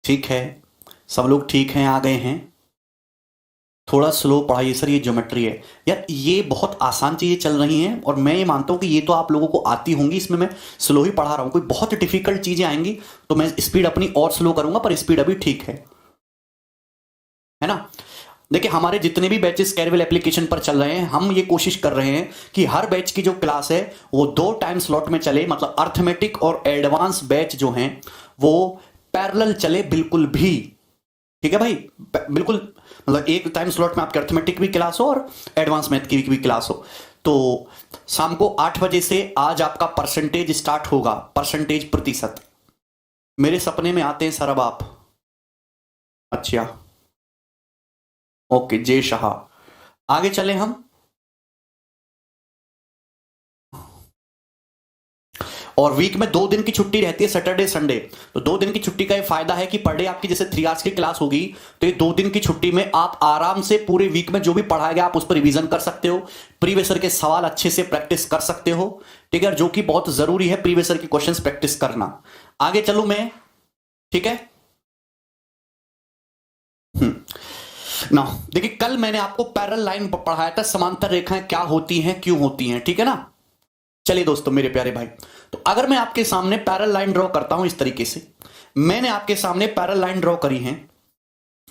ठीक है, सब लोग ठीक हैं, आ गए हैं। थोड़ा स्लो पढ़ाइए सर, ये ज्योमेट्री है यार, ये बहुत आसान चीजें चल रही हैं और मैं ये मानता हूं कि ये तो आप लोगों को आती होंगी, इसमें मैं स्लो ही पढ़ा रहा हूं। कोई बहुत डिफिकल्ट चीजें आएंगी तो मैं स्पीड अपनी और स्लो करूंगा, पर स्पीड अभी ठीक है ना। देखिए, हमारे जितने भी बैचेस कैरवेल एप्लीकेशन पर चल रहे हैं, हम ये कोशिश कर रहे हैं कि हर बैच की जो क्लास है वो 2 टाइम स्लॉट में चले, मतलब अर्थमेटिक और एडवांस बैच जो हैं वो पैरेलल चले बिल्कुल भी। ठीक है भाई, बिल्कुल, मतलब एक टाइम स्लॉट में आपकी अर्थमेटिक भी क्लास हो और एडवांस मैथ की भी क्लास हो। तो शाम को 8 बजे से आज आपका परसेंटेज स्टार्ट होगा, परसेंटेज प्रतिशत। मेरे सपने में आते हैं सर अब आप। अच्छा, ओके, जय शाह। आगे चले हम। और वीक में 2 दिन की छुट्टी रहती है, सैटरडे संडे। तो 2 दिन की छुट्टी का ये फायदा है कि पर डे आपकी जैसे 3 आवर्स की क्लास होगी, तो ये 2 दिन की छुट्टी में आप आराम से पूरे वीक में जो भी पढ़ाया गया आप उस पर रिवीजन कर सकते हो, प्रीवियस ईयर के सवाल अच्छे से प्रैक्टिस कर सकते हो। ठीक है, जो कि बहुत जरूरी है प्रीवियस ईयर के क्वेश्चंस प्रैक्टिस करना। आगे चलूं मैं, ठीक है ना। देखिए, कल मैंने आपको पैरेलल लाइन पढ़ाया था, समांतर रेखाएं क्या होती हैं, क्यों होती हैं, ठीक है ना। चलिए दोस्तों मेरे प्यारे भाई, तो अगर मैं आपके सामने पैरेलल लाइन ड्रॉ करता हूं इस तरीके से, मैंने आपके सामने पैरेलल लाइन ड्रॉ करी है,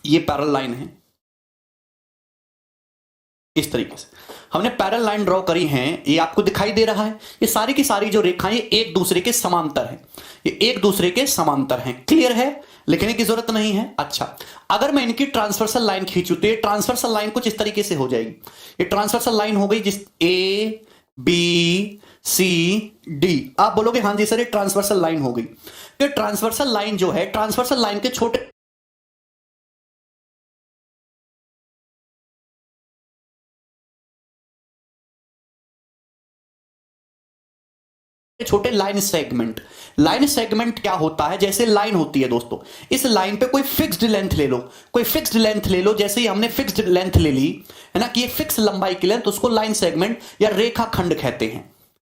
ये पैरेलल लाइन है, इस तरीके से हमने पैरेलल लाइन ड्रॉ करी है। ये आपको दिखाई दे रहा है, ये सारी की सारी जो रेखाएं एक दूसरे के समांतर हैं, ये एक दूसरे के समांतर हैं। क्लियर है, लिखने की जरूरत नहीं है। अच्छा, अगर मैं इनकी ट्रांसवर्सल लाइन खींचूं तो ये ट्रांसवर्सल लाइन कुछ इस तरीके से हो जाएगी। ये ट्रांसवर्सल लाइन हो गई जिस ए बी सी डी, आप बोलोगे हाँ जी सर ये ट्रांसवर्सल लाइन हो गई। तो ट्रांसवर्सल लाइन जो है, ट्रांसवर्सल लाइन के छोटे छोटे लाइन सेगमेंट। लाइन सेगमेंट क्या होता है, जैसे लाइन होती है दोस्तों, इस लाइन पे कोई फिक्स्ड लेंथ ले लो, कोई फिक्स्ड लेंथ ले लो, जैसे ही हमने फिक्स्ड लेंथ ले ली है ना, कि ये फिक्स लंबाई की लेंथ, उसको लाइन सेगमेंट या रेखा खंड कहते हैं।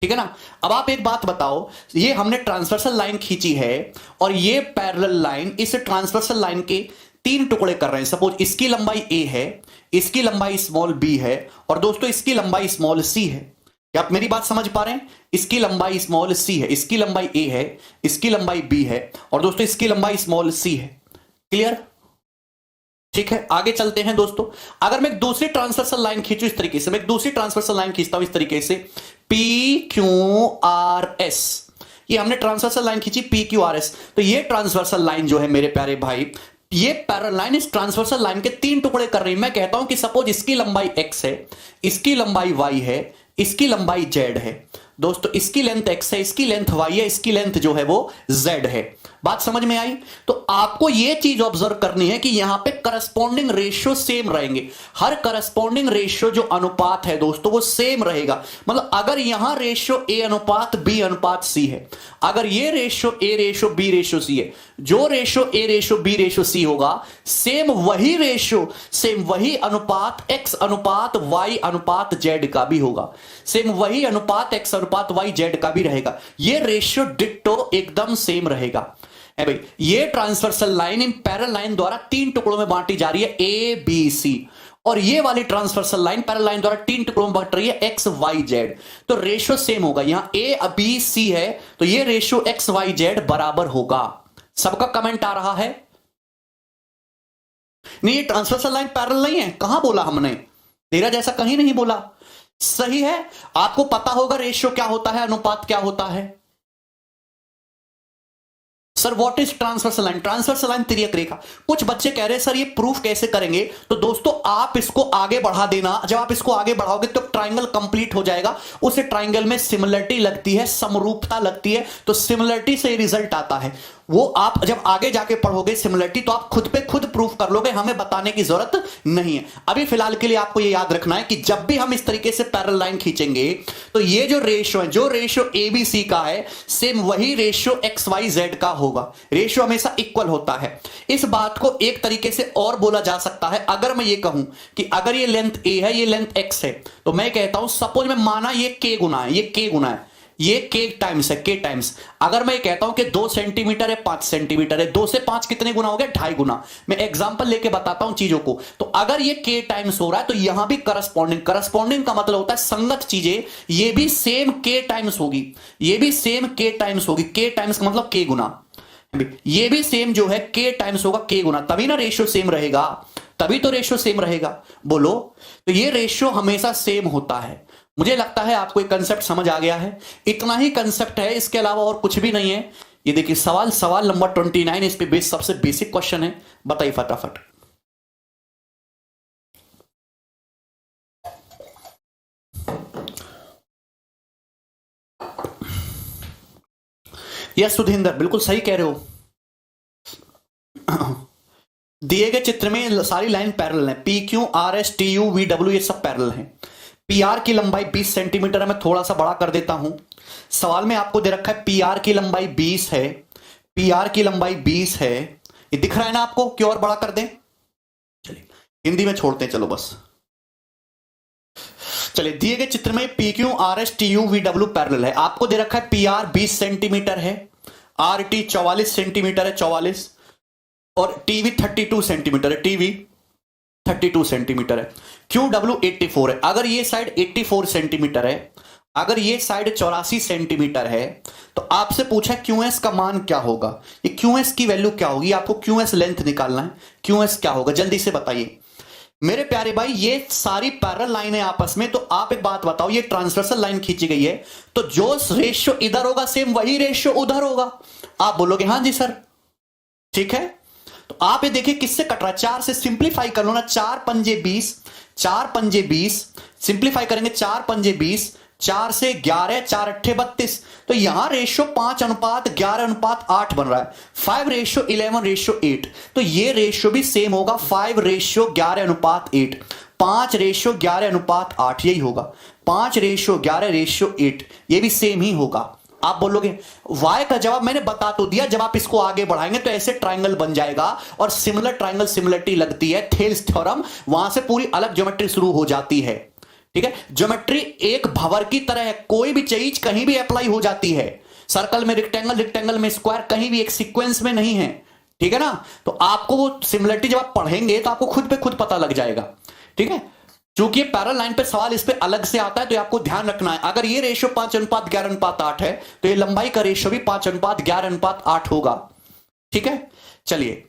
ठीक है ना। अब आप एक बात बताओ, ये हमने ट्रांसवर्सल लाइन खींची है और ये पैरेलल लाइन इस ट्रांसवर्सल लाइन के 3 टुकड़े कर रहे हैं। सपोज इसकी लंबाई ए है, इसकी लंबाई स्मॉल बी है और दोस्तों इसकी लंबाई स्मॉल सी है। क्या आप मेरी बात समझ पा रहे हैं? इसकी लंबाई स्मॉल सी है, इसकी लंबाई ए है, इसकी लंबाई बी है और दोस्तों इसकी लंबाई स्मॉल सी है। क्लियर? ठीक है, आगे चलते हैं दोस्तों। अगर मैं एक दूसरी ट्रांसवर्सल लाइन खींचूं इस तरीके से, मैं एक दूसरी ट्रांसवर्सल लाइन खींचता हूं इस तरीके से, पी क्यू आर एस, ये हमने ट्रांसवर्सल लाइन खींची पी क्यू आर एस। तो ये ट्रांसवर्सल लाइन जो है मेरे प्यारे भाई, ये पैरेलल लाइन इस ट्रांसवर्सल लाइन के 3 टुकड़े कर रही है। मैं कहता हूं कि सपोज इसकी लंबाई x है, इसकी लंबाई y है, इसकी लंबाई z है। दोस्तों इसकी लेंथ x है, इसकी लेंथ y है, इसकी लेंथ जो है वो z है। बात समझ में आई? तो आपको यह चीज ऑब्जर्व करनी है कि यहां पे करस्पॉन्डिंग रेशियो सेम रहेंगे। हर करस्पॉन्डिंग रेशियो जो अनुपात है दोस्तों वो सेम रहेगा। मतलब अगर यहां रेशियो a अनुपात b अनुपात c है, अगर ये ratio a ratio b ratio c है, जो ratio a ratio b ratio c होगा, सेम वही रेशियो, सेम वही अनुपात x अनुपात y अनुपात z का भी होगा, सेम वही अनुपात x अनुपात y z का भी रहेगा। ये रेशियो डिट्टो एकदम सेम रहेगा। है भाई, ये transversal line in parallel line द्वारा 3 टुकड़ों में बांटी जा रही है, ए बी सी, और ये वाली ट्रांसवर्सल लाइन पैरेलल लाइन द्वारा 3 टुकड़ों में बांट रही है एक्स वाई जेड। तो रेशियो सेम होगा, यहां ए बी सी है तो ये रेशियो एक्स वाई जेड बराबर होगा। सबका कमेंट आ रहा है? नहीं, ये ट्रांसवर्सल लाइन पैरेलल नहीं है, कहां बोला हमने? तेरा जैसा कहीं नहीं बोला। सही है, आपको पता होगा रेशियो क्या होता है, अनुपात क्या होता है। Sir what is transversal line? Transversal line तिर्यक रेखा। कुछ बच्चे कह रहे हैं सर ये प्रूफ कैसे करेंगे? तो दोस्तों आप इसको आगे बढ़ा देना, जब आप इसको आगे बढ़ाओगे तो ट्राइंगल कंप्लीट हो जाएगा। उस ट्राइंगल में सिमिलरिटी लगती है, समरूपता लगती है, तो सिमिलरिटी से रिजल्ट आता है। वो आप जब आगे जाके पढ़ोगे सिमिलरिटी तो आप खुद पे खुद प्रूफ कर लोगे, हमें बताने की जरूरत नहीं है। अभी फिलहाल के लिए आपको ये याद रखना है कि जब भी हम इस तरीके से पैरेलल लाइन खींचेंगे तो ये जो रेशियो है, जो रेशियो ए बी सी का है, सेम वही रेशियो एक्स वाई जेड का होगा। रेशियो हमेशा इक्वल होता है। इस बात को एक तरीके से और बोला जा सकता है, अगर मैं ये कहूं कि अगर ये लेंथ ए है, ये लेंथ एक्स है, तो मैं कहता हूं सपोज मैं माना ये के गुना है, ये के गुना है, ये के टाइम्स है, के टाइम्स। अगर मैं कहता हूं कि 2 सेंटीमीटर है 5 सेंटीमीटर है, 2 से 5 कितने गुना हो गया, 2.5 गुना। मैं एग्जांपल लेके बताता हूं चीजों को। तो अगर ये के टाइम्स हो रहा है तो यहां भी करस्पॉन्डिंग, करस्पॉन्डिंग का मतलब होता है संगत चीजें, ये भी सेम के टाइम्स होगी, ये भी सेम के टाइम्स होगी। के टाइम्स का मतलब के गुना, ये भी सेम जो है के टाइम्स होगा के गुना, तभी ना रेशियो सेम रहेगा, तभी तो रेशियो सेम रहेगा। बोलो, तो ये रेशियो हमेशा सेम होता है। मुझे लगता है आपको एक कंसेप्ट समझ आ गया है, इतना ही कंसेप्ट है, इसके अलावा और कुछ भी नहीं है। ये देखिए सवाल नंबर 29, इस पे सबसे बेसिक क्वेश्चन है, बताइए फटाफट। यस सुधींदर, बिल्कुल सही कह रहे हो। दिए गए चित्र में सारी लाइन पैरेलल है, P Q R S T U V W, ये सब पैरेलल हैं। पी आर की लंबाई 20 सेंटीमीटर है, मैं थोड़ा सा बड़ा कर देता हूं। सवाल में आपको दे रखा है पी आर की लंबाई 20 है, पी आर की लंबाई 20 है, ये दिख रहा है ना आपको, क्यों और बड़ा कर दें? चलिए हिंदी में छोड़ते हैं, चलो बस। चलिए दिए गए चित्र में P Q R S T U V W parallel है, आपको दे रखा है पी आर 20 सेंटीमीटर है, आर टी 44 सेंटीमीटर है, 44, और टीवी 32 सेंटीमीटर है, टीवी 32 सेंटीमीटर है, क्यू डब्ल्यू 84 है। अगर ये साइड 84 सेंटीमीटर है, अगर ये साइड 84 सेंटीमीटर है, तो आपसे पूछा क्यू एस का मान क्या होगा, ये क्यू एस की वैल्यू क्या होगी, आपको क्यू एस लेंथ निकालना है, क्यू एस क्या होगा, जल्दी से बताइए मेरे प्यारे भाई। ये सारी पैरेलल लाइन है आपस में, तो आप एक बात बताओ, ये ट्रांसवर्सल लाइन खींची गई है, तो जो रेशियो इधर होगा सेम वही रेशियो उधर होगा। आप बोलोगे हाँ जी सर, ठीक है। तो आप ये देखिए किससे कट रहा है, 4 से सिंप्लीफाई कर लो ना, 4 पंजे 20, 4 पंजे 20, सिंप्लीफाई करेंगे 4 पंजे 20, 4 से 11, 4 अट्ठे 32, तो यहां रेशियो 5:11:8 बन रहा है, 5:11:8, तो ये रेशियो भी सेम होगा, 5:11:8, 5:11:8, यही होगा, 5:11:8, ये भी सेम ही होगा। आप बोलोगे y का जवाब मैंने बता तो दिया, जब आप इसको आगे बढ़ाएंगे तो ऐसे ट्रायंगल बन जाएगा, और सिमिलर ट्रायंगल सिमिलरिटी लगती है, थेल्स थ्योरम, वहां से पूरी अलग ज्योमेट्री शुरू हो जाती है। ठीक है, ज्योमेट्री एक भंवर की तरह है, कोई भी चीज कहीं भी अप्लाई हो जाती है, सर्कल में रेक्टेंगल, रेक्टेंगल में स्क्वायर, कहीं भी एक सीक्वेंस में नहीं है। ठीक है ना, तो आपको वो सिमिलरिटी जब आप पढ़ेंगे तो आपको खुद पे खुद पता लग जाएगा। ठीक है, चूंकि ये पैरेलल लाइन पे सवाल इस पे अलग से आता है, तो आपको ध्यान रखना है, अगर ये रेशियो 5:11:8 है, तो ये लंबाई का रेशियो भी 5:11:8 होगा। ठीक है, चलिए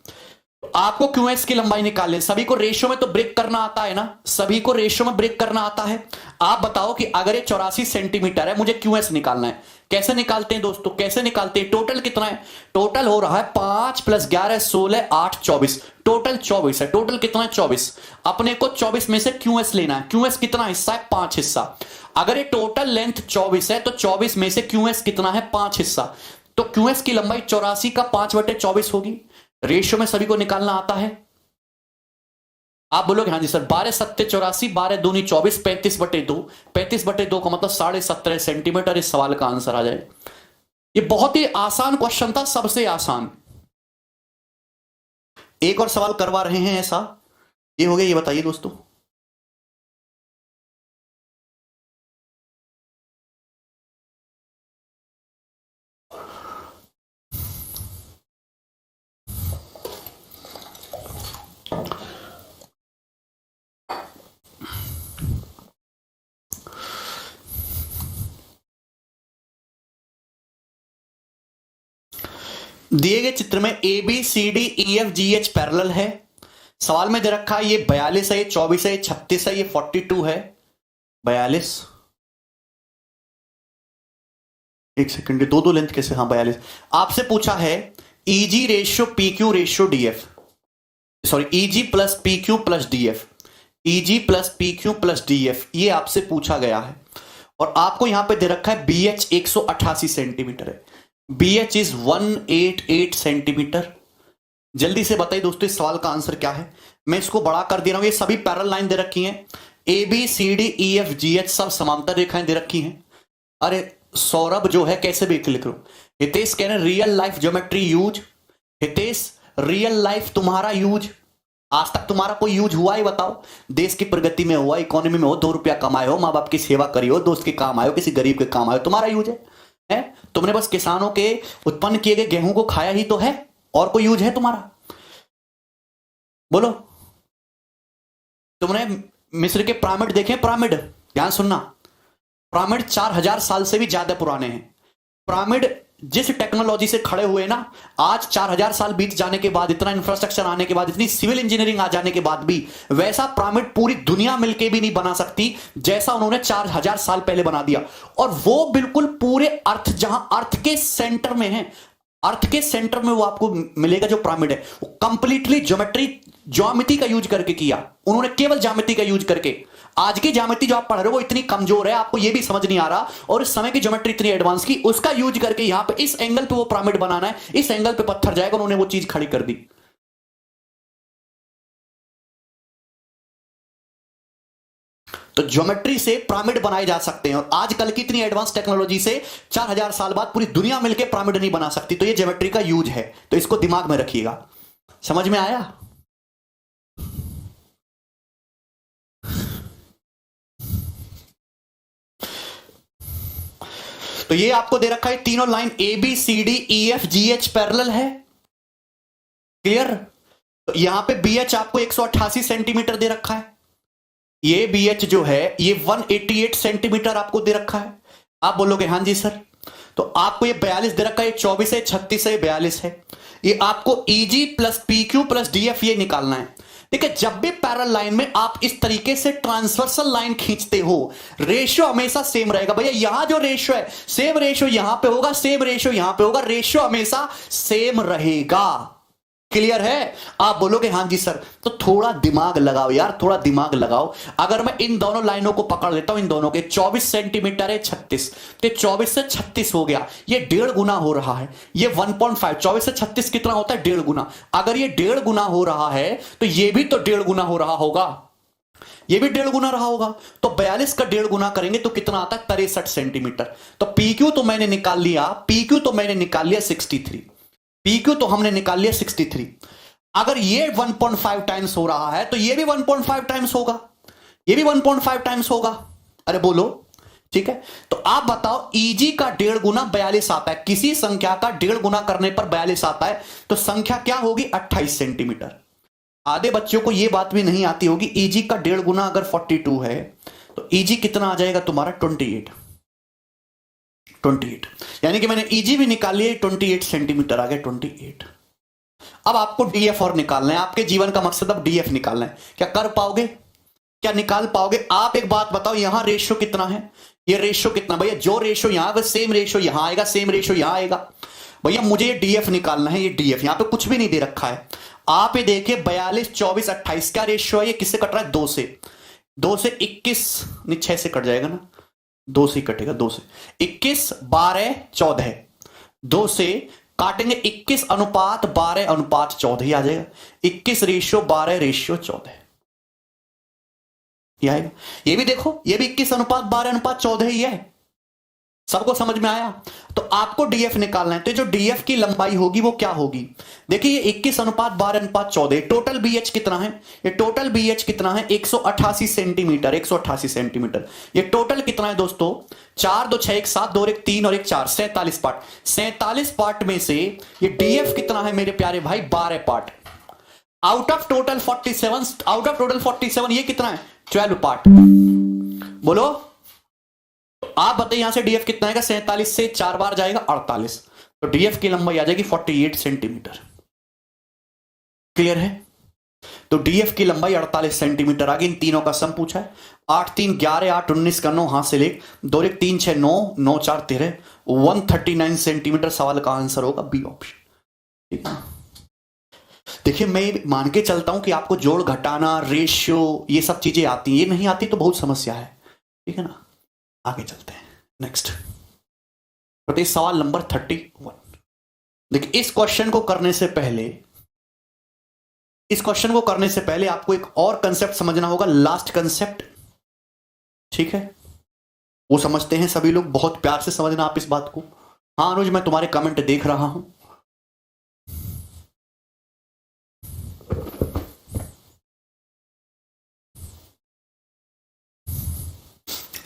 आपको क्यूएस की लंबाई निकालनी, सभी को रेशियो में तो ब्रेक करना आता है ना, सभी को रेशियो में ब्रेक करना आता है। आप बताओ कि अगर ये 84 सेंटीमीटर है, मुझे क्यूएस निकालना है, कैसे निकालते हैं दोस्तों, कैसे निकालते हैं? टोटल कितना है, टोटल हो रहा है 5 + 11 16 8 24, टोटल 24 है। टोटल कितना है, 24। अपने को 24 में से क्यूएस लेना है, क्यूएस कितना हिस्सा है, 5 हिस्सा। अगर ये टोटल लेंथ 24 है, तो 24 में से क्यूएस कितना है, 5 हिस्सा, तो क्यूएस की लंबाई 84 का 5/24 होगी। रेशियो में सभी को निकालना आता है। आप बोलोगे हाँ जी सर, 12 × 7 = 84, 12 × 2 = 24, 35/2, 35/2 का मतलब 17.5 सेंटीमीटर इस सवाल का आंसर आ जाए। ये बहुत ही आसान क्वेश्चन था, सबसे आसान। एक और सवाल करवा रहे हैं ऐसा, ये हो गया, ये बताइए दोस्तों। दिए गए चित्र में A B C D E F G H parallel है। सवाल में दे रखा है ये 42 है, ये 24 है, ये 36 है, ये 42 है। 42, एक सेकंड, ये दो लेंथ कैसे, हाँ 42। आपसे पूछा है easy ratio P Q ratio D F, sorry easy plus P Q plus D F, easy plus P Q plus D F, ये आपसे पूछा गया है। और आपको यहां पे दे रखा है बी एच 188 सेंटीमीटर है, बी एच इज 188 सेंटीमीटर। जल्दी से बताइए दोस्तों इस सवाल का आंसर क्या है। मैं इसको बड़ा कर दे रहा हूं, ये सभी पैरेलल लाइन दे रखी हैं, A B C D E F G H सब समांतर रेखाएं दे रखी हैं। अरे सौरभ जो है कैसे भी लिख लो, हितेश कह रहे real life geometry use. Hitesh real life तुम्हारा यूज, आज तक तुम्हारा कोई यूज हुआ ही बताओ? देश की प्रगति में हुआ, इकोनॉमी में हो, 2 रुपया कमाए हो, माँ बाप की सेवा करी हो, दोस्त के काम आए हो, किसी गरीब के काम आए हो, तुम्हारा यूज है? है? तुमने बस किसानों के उत्पन्न किए गए गेहूं को खाया ही तो है, और कोई यूज है तुम्हारा? बोलो। तुमने मिस्र के पिरामिड देखे? पिरामिड, ध्यान सुनना, पिरामिड 4000 साल से भी ज्यादा पुराने हैं। पिरामिड जिस टेक्नोलॉजी से खड़े हुए ना, आज 4000 साल बीत जाने के बाद, इतना इंफ्रास्ट्रक्चर आने के बाद, इतनी सिविल इंजीनियरिंग आ जाने के बाद भी वैसा पिरामिड पूरी दुनिया मिलके भी नहीं बना सकती जैसा उन्होंने 4000 साल पहले बना दिया। और वो बिल्कुल पूरे अर्थ, जहां अर्थ के सेंटर में है, अर्थ के सेंटर में वो आपको मिलेगा जो पिरामिड है, वो कंप्लीटली ज्योमेट्री का यूज करके किया उन्होंने, केवल ज्योमेट्री का यूज करके। आज की ज्योमेट्री जो आप पढ़ रहे हो वो इतनी कमजोर है, आपको ये भी समझ नहीं आ रहा, और इस समय की ज्योमेट्री इतनी एडवांस की, उसका यूज करके यहां पे इस एंगल पे वो पिरामिड बनाना है, इस एंगल पे पत्थर जाएगा, उन्होंने वो चीज खड़ी कर दी। तो ज्योमेट्री से पिरामिड बनाए जा सकते हैं, और आजकल की इतनी एडवांस टेक्नोलॉजी से 4000 साल बाद पूरी दुनिया मिलकर पिरामिड नहीं बना सकती। तो ये ज्योमेट्री का यूज है, तो इसको दिमाग में रखिएगा। समझ में आया? तो ये आपको दे रखा है, तीनों line A B C D E F G H parallel है, क्लियर? तो यहां पे बी एच आपको 188 सेंटीमीटर दे रखा है, ये बी एच जो है ये 188 सेंटीमीटर आपको दे रखा है। आप बोलोगे हाँ जी सर, तो आपको ये 42 दे रखा है, ये 24 है, 36 है, 42 है। ये आपको easy plus P Q plus D F ये निकालना है। ठीक है, जब भी पैरेलल लाइन में आप इस तरीके से ट्रांसवर्सल लाइन खींचते हो, रेशियो हमेशा सेम रहेगा। भैया यहां जो रेशियो है, सेम रेशियो यहां पे होगा, सेम रेशियो यहां पे होगा, रेशियो हमेशा सेम रहेगा। क्लियर है? आप बोलोगे हाँ जी सर, तो थोड़ा दिमाग लगाओ यार, थोड़ा दिमाग लगाओ। अगर मैं इन दोनों लाइनों को पकड़ लेता हूं, इन दोनों के 24 सेंटीमीटर है, 36, तो 24 से 36 हो गया, ये 1.5 गुना हो रहा है। ये 1.5, 24 से 36 कितना होता है? 1.5 गुना। अगर ये 1.5 गुना हो रहा है तो ये भी तो 1.5 गुना हो रहा होगा, ये भी 1.5 गुना रहा होगा। तो 42 का 1.5 गुना करेंगे तो कितना आता है? 63 सेंटीमीटर। तो पी क्यू तो मैंने निकाल लिया, पी क्यू तो मैंने निकाल लिया 63, पी क्यू तो हमने निकाल लिया 63। अगर ये 1.5 टाइम्स हो रहा है तो ये भी 1.5 टाइम्स होगा, ये भी 1.5 टाइम्स होगा। अरे बोलो, ठीक है? तो आप बताओ, ईजी का 1.5 गुना 42 आता है, किसी संख्या का 1.5 गुना करने पर 42 आता है, तो संख्या क्या होगी? 28 सेंटीमीटर। आधे बच्चों को यह बात भी नहीं आती होगी, ईजी का 1.5 गुना अगर 42 है तो ईजी कितना आ जाएगा तुम्हारा? 28, यानी कि मैंने ईजी भी निकाल लिया, 28 सेंटीमीटर आ गया, 28। अब आपको डीएफ और निकालना है, आपके जीवन का मकसद अब डीएफ निकालना है। क्या कर पाओगे? क्या निकाल पाओगे? आप एक बात बताओ, यहां रेशियो कितना है? ये रेशियो कितना? भैया जो रेशियो यहां है सेम रेशियो यहां आएगा, सेम रेशियो यहां आएगा। भैया मुझे ये डीएफ निकालना है, ये डीएफ यहां पे कुछ भी नहीं दे रखा है। आप ये देखिए 42, 24, 28 का रेशियो है, ये किससे कट रहा है? 2 से। 2 से 21 नहीं, 6 से कट जाएगा ना, 2 से कटेगा, 2 से 21, 12, 14, 2 से काटेंगे 21 अनुपात 12 अनुपात 14 ही आ जाएगा। 21 रेशियो 12 रेशियो 14 ये आएगा। ये भी देखो, ये भी 21 अनुपात 12 अनुपात 14 ही है। सबको समझ में आया? तो आपको डीएफ निकालना है, तो जो डीएफ की लंबाई होगी वो क्या होगी? देखिए ये 21 अनुपात 12 अनुपात 14, टोटल बीएच कितना है? ये टोटल बीएच कितना है? 188 सेंटीमीटर, 188 सेंटीमीटर। ये टोटल कितना है दोस्तों? 4 2 6 1 7 2 1 3 और 1 4, 47 पार्ट। 47 पार्ट में से ये डीएफ कितना है मेरे प्यारे भाई? 12 part. Out of total 47, out of total 47 ये कितना है? 12 पार्ट। बोलो, आप बताइए यहां से डीएफ कितना आएगा? 47 से 4 बार जाएगा 48, तो डीएफ की लंबाई आ जाएगी 48 सेंटीमीटर। क्लियर है? तो डीएफ की लंबाई 48 सेंटीमीटर आ गई। इन तीनों का सम पूछा है, 8 3 11 8 19 का 9 हाथ से ले, 2 1 3 6 9 9 4 13, 139 सेंटीमीटर सवाल का आंसर होगा बी ऑप्शन। ठीक है, देखिए मैं मान के चलता हूं कि आपको जोड़ घटाना, रेशियो, ये सब चीजें आती हैं, ये नहीं आती तो बहुत समस्या है। ठीक है ना, आगे चलते हैं नेक्स्ट। तो सवाल नंबर 31। देखिए इस क्वेश्चन को करने से पहले, इस क्वेश्चन को करने से पहले आपको एक और कंसेप्ट समझना होगा, लास्ट कंसेप्ट। ठीक है, वो समझते हैं सभी लोग, बहुत प्यार से समझना आप इस बात को। हाँ अनुज, मैं तुम्हारे कमेंट देख रहा हूं।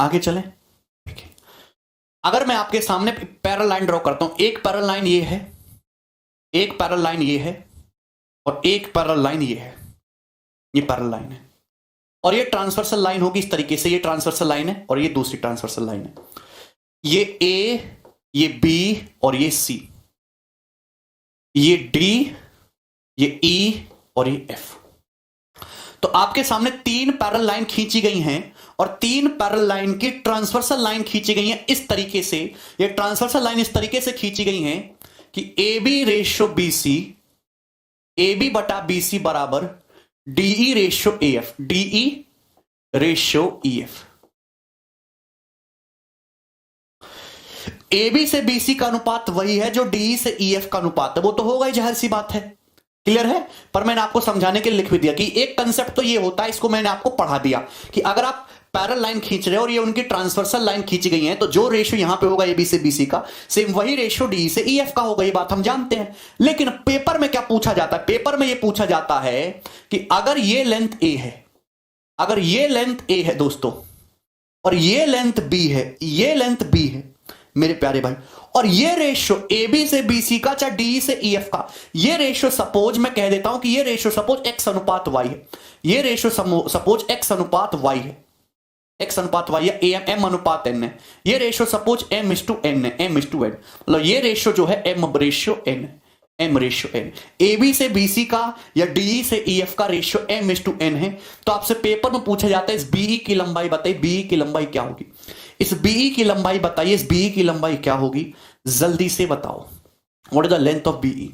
आगे चलें। अगर मैं आपके सामने पैरेलल लाइन ड्रॉ करता हूं, एक पैरेलल लाइन ये है, एक पैरेलल लाइन ये है, और एक पैरेलल लाइन ये है, ये पैरेलल लाइन है, और ये ट्रांसवर्सल लाइन होगी इस तरीके से, ये ट्रांसवर्सल लाइन है और ये दूसरी ट्रांसवर्सल लाइन है, ये ए, ये बी और ये सी, ये डी, ये ई और ये एफ। तो आपके सामने तीन पैरेलल लाइन खींची गई हैं और तीन पैरेलल लाइन की ट्रांसवर्सल लाइन खींची गई है इस तरीके से। ये ट्रांसवर्सल लाइन इस तरीके से खींची गई है कि A B ratio B C, A B बटा बी सी बराबर DE ratio A F, DE ratio E F. A B से बी सी का अनुपात वही है जो डीई से ई एफ का अनुपात है, वो तो होगा ही, जाहिर सी बात है, क्लियर है। पर मैंने आपको समझाने के लिए लिख भी दिया कि एक कंसेप्ट तो ये होता है, इसको मैंने आपको पढ़ा दिया कि अगर आप पैरेलल लाइन खींच रहे हो और ये उनकी ट्रांसवर्सल लाइन खींची गई है तो जो रेशियो यहां पे होगा ए बी से बी सी का, सेम वही रेशियो डी से ई एफ का होगा, ये बात हम जानते हैं। लेकिन पेपर में क्या पूछा जाता है, पेपर में ये पूछा जाता है कि अगर ये लेंथ ए है, अगर ये लेंथ ए है दोस्तों और ये लेंथ बी है, ये लेंथ बी है मेरे प्यारे भाई, और ये रेशियो ए बी से बी सी का चाहे डी से ई एफ का, ये रेशियो सपोज मैं कह देता हूं कि ये रेशियो सपोज एक्स अनुपात वाई है, ये रेशियो सपोज एक्स अनुपात वाई है, एक्स अनुपात वाई है, एम अनुपात एन है, ये ratio suppose M is to N है, एम इज टू एन, मतलब ये रेशियो जो है एम रेशियो एन है, M ratio N. A B से बी सी का या डी से ई एफ का ratio M is to N है। तो आपसे पेपर में पूछा जाता है इस बीई की लंबाई बताइए, बीई की लंबाई क्या होगी, इस बीई की लंबाई बताइए, इस बीई की लंबाई क्या होगी, जल्दी से बताओ, what is the length of BE.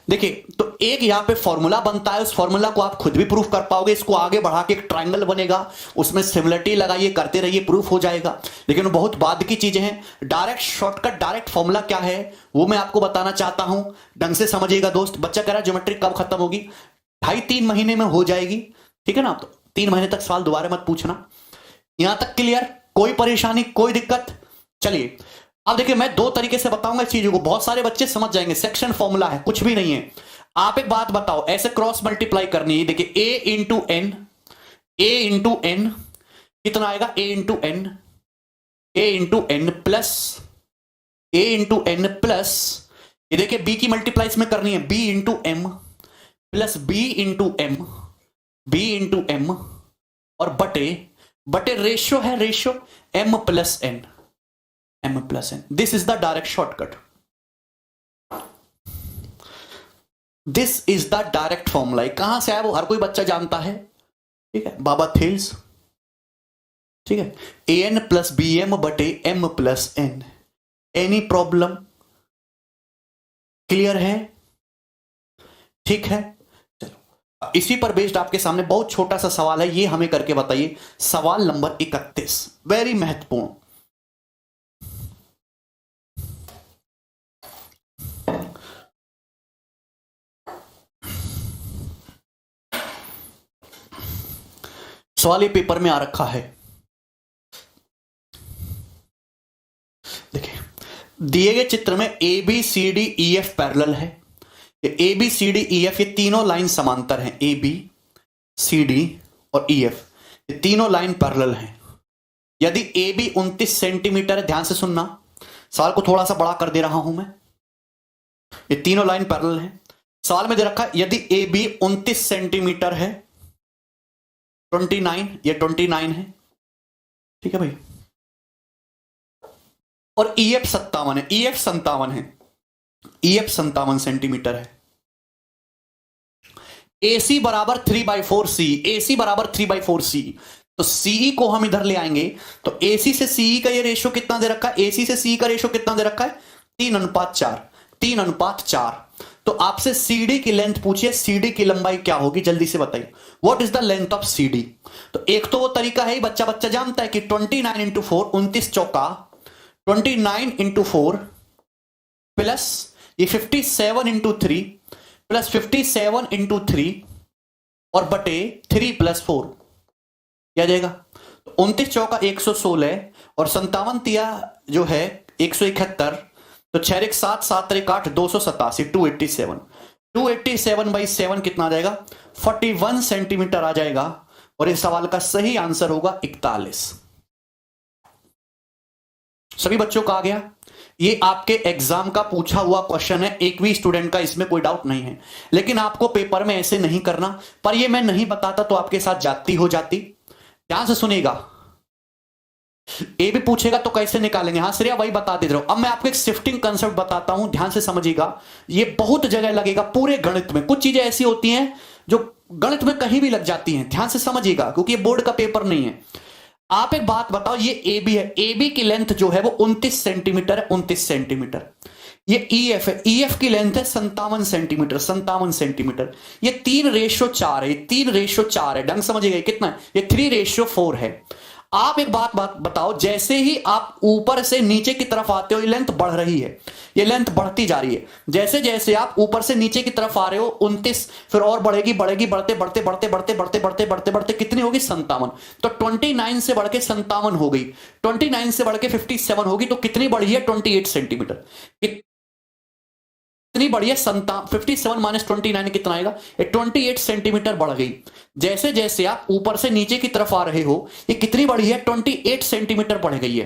देखिए तो एक यहां पे फॉर्मूला बनता है, उस फॉर्मूला को आप खुद भी प्रूफ कर पाओगे, इसको आगे बढ़ा के एक ट्रायंगल बनेगा, उसमें सिमिलरिटी लगाइए, करते रहिए, प्रूफ हो जाएगा। लेकिन वो बहुत बाद की चीजें हैं। डायरेक्ट शॉर्टकट, डायरेक्ट फॉर्मूला क्या है वो मैं आपको बताना चाहता हूं, ढंग से समझिएगा दोस्त। बच्चा कह रहा है ज्योमेट्री कब खत्म होगी, 2.5-3 महीने में हो जाएगी, ठीक है ना। तो 3 महीने तक सवाल दोबारा मत पूछना, यहां तक क्लियर, कोई परेशानी कोई दिक्कत। चलिए अब देखिए मैं 2 तरीके से बताऊंगा इस चीजों को, बहुत सारे बच्चे समझ जाएंगे, सेक्शन फॉर्मूला है, कुछ भी नहीं है। आप एक बात बताओ, ऐसे क्रॉस मल्टीप्लाई करनी है, देखिए A into N, A into N कितना आएगा, A into N, A into N plus, A into N plus, ये देखिए बी की मल्टीप्लाई इसमें करनी है, B into M plus B into M, B into M और बटे, बटे रेशियो है, ratio M plus N, m plus n. This is the direct shortcut. This is the direct formula. कहां से आया वो हर कोई बच्चा जानता है, ठीक है, बाबा थेल्स, ठीक है, an प्लस बी एम बटे m plus n। Any problem, clear है, ठीक है। चलो इसी पर बेस्ड आपके सामने बहुत छोटा सा सवाल है, ये हमें करके बताइए, सवाल नंबर 31, वेरी महत्वपूर्ण। सवाल ये पेपर में आ रखा है, देखिए दिए गए चित्र में A B C D E F parallel है, A B C D E F ये तीनों लाइन समांतर हैं, ए बी सी डी और ई एफ ये तीनों लाइन पैरेलल हैं। यदि ए बी 29 सेंटीमीटर है, ध्यान से सुनना, सवाल को थोड़ा सा बड़ा कर दे रहा हूं मैं, ये तीनों लाइन पैरेलल हैं। सवाल में दे रखा है यदि ए बी 29 सेंटीमीटर है, 29, ये 29 है, ठीक है भाई, और ई एफ 57 है, ई एफ 57 है, ई एफ 57 सेंटीमीटर है। AC बराबर 3/4 सी, AC बराबर 3/4 सी, तो CE को हम इधर ले आएंगे, तो AC से CE का ये रेशियो कितना दे रखा है, AC से CE का रेशियो कितना दे रखा है, 3:4, 3:4। तो आपसे CD की लेंथ पूछिए, CD की लंबाई क्या होगी, जल्दी से बताइए, what is the length of CD। तो एक तो वो तरीका है, बच्चा बच्चा जानता है कि 29 इंटू 4, 29 चौका 29 इंटू 4 प्लस ये 57 इंटू 3 प्लस 57 इंटू 3 और बटे 3 प्लस 4 क्या जाएगा, 29 चौका 116 और 57 तिया जो है 171, तो 6 7 7 8 287, 287, 287/7 कितना आ जाएगा, 41 सेंटीमीटर आ जाएगा। और इस सवाल का सही आंसर होगा 41। सभी बच्चों का आ गया। ये आपके एग्जाम का पूछा हुआ क्वेश्चन है, एक भी स्टूडेंट का, इसमें कोई डाउट नहीं है। लेकिन आपको पेपर में ऐसे नहीं करना, पर ये मैं नहीं बताता तो आपके साथ जाती हो जाती। ध्यान से सुनिएगा, ए भी पूछेगा तो कैसे निकालेंगे। हाँ श्रेया वही बता दे रहा हूं। अब मैं आपको एक शिफ्टिंग कंसेप्ट बताता हूं, ध्यान से समझिएगा। ये बहुत जगह लगेगा पूरे गणित में। कुछ चीजें ऐसी होती हैं जो गणित में कहीं भी लग जाती हैं, ध्यान से समझिएगा, क्योंकि ये बोर्ड का पेपर नहीं है। आप एक बात बताओ, ये ए बी है, ए बी की लेंथ जो है वो 29 सेंटीमीटर है, 29 सेंटीमीटर। ये ई एफ है, ई एफ की लेंथ है 57 सेंटीमीटर, 57 सेंटीमीटर। ये 3:4 है, ये 3:4 है। ढंग समझिएगा कितना है, ये 3:4 है। आप एक बात बताओ, जैसे ही आप ऊपर से नीचे की तरफ आते हो ये लेंथ बढ़ रही है, ये लेंथ बढ़ती जा रही है। जैसे जैसे आप ऊपर से नीचे की तरफ आ रहे हो 29, फिर और बढ़ेगी बढ़ेगी, बढ़ते बढ़ते बढ़ते बढ़ते बढ़ते बढ़ते बढ़ते बढ़ते कितनी होगी 57। तो 29 से बढ़ के 57 हो गई, 29 से बढ़ के 57 होगी, तो कितनी बढ़ी है 28 सेंटीमीटर। कितनी बढ़ी है 57 माइनस 29 कितना आएगा, ये 28 सेंटीमीटर बढ़ गई। जैसे जैसे आप ऊपर से नीचे की तरफ आ रहे हो ये कितनी बढ़ी है 28 सेंटीमीटर बढ़ गई है।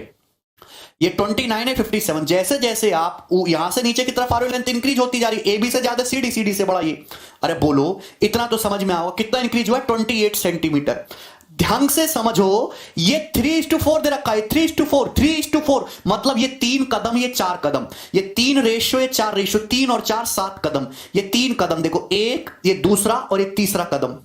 ये 29 है 57। जैसे जैसे आप यहां से नीचे की तरफ आ रहे हो लेंथ इंक्रीज होती जा रही है, ए बी से ज्यादा सी डी, सी डी से बड़ा ये। अरे बोलो, इतना तो समझ में आओ कितना इंक्रीज हुआ 28 सेंटीमीटर। ध्यान से समझो, ये 3:4 दे रखा है, 3:4, 3:4 मतलब ये 3 कदम, ये 4 कदम, ये 3 रेशियो, ये 4 रेशियो, 3 और 4 7 कदम। ये 3 कदम देखो, एक ये दूसरा और ये तीसरा कदम,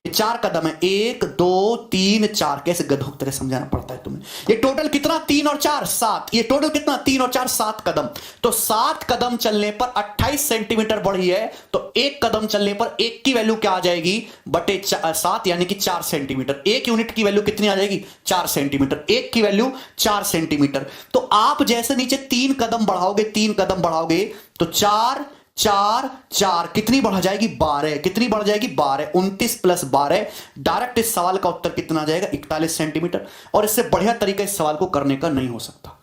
ये 4 कदम है, 1 2 3 4। कैसे गधों की तरह समझाना पड़ता है तुम्हें। ये टोटल कितना 3 और 4 7, ये टोटल कितना 3 और 4 7 कदम। तो 7 कदम चलने पर 28 सेंटीमीटर बढ़ी है, तो एक कदम चलने पर एक की वैल्यू क्या आ जाएगी बटे 7, यानी कि 4 सेंटीमीटर। एक यूनिट की वैल्यू कितनी आ जाएगी 4 सेंटीमीटर, एक की वैल्यू 4 सेंटीमीटर। तो आप जैसे नीचे 3 कदम बढ़ाओगे, 3 कदम बढ़ाओगे तो 4 4 4 कितनी बढ़ जाएगी 12, कितनी बढ़ जाएगी 12, 29 प्लस 12। डायरेक्ट इस सवाल का उत्तर कितना आ जाएगा 41 सेंटीमीटर। और इससे बढ़िया तरीका इस सवाल को करने का नहीं हो सकता।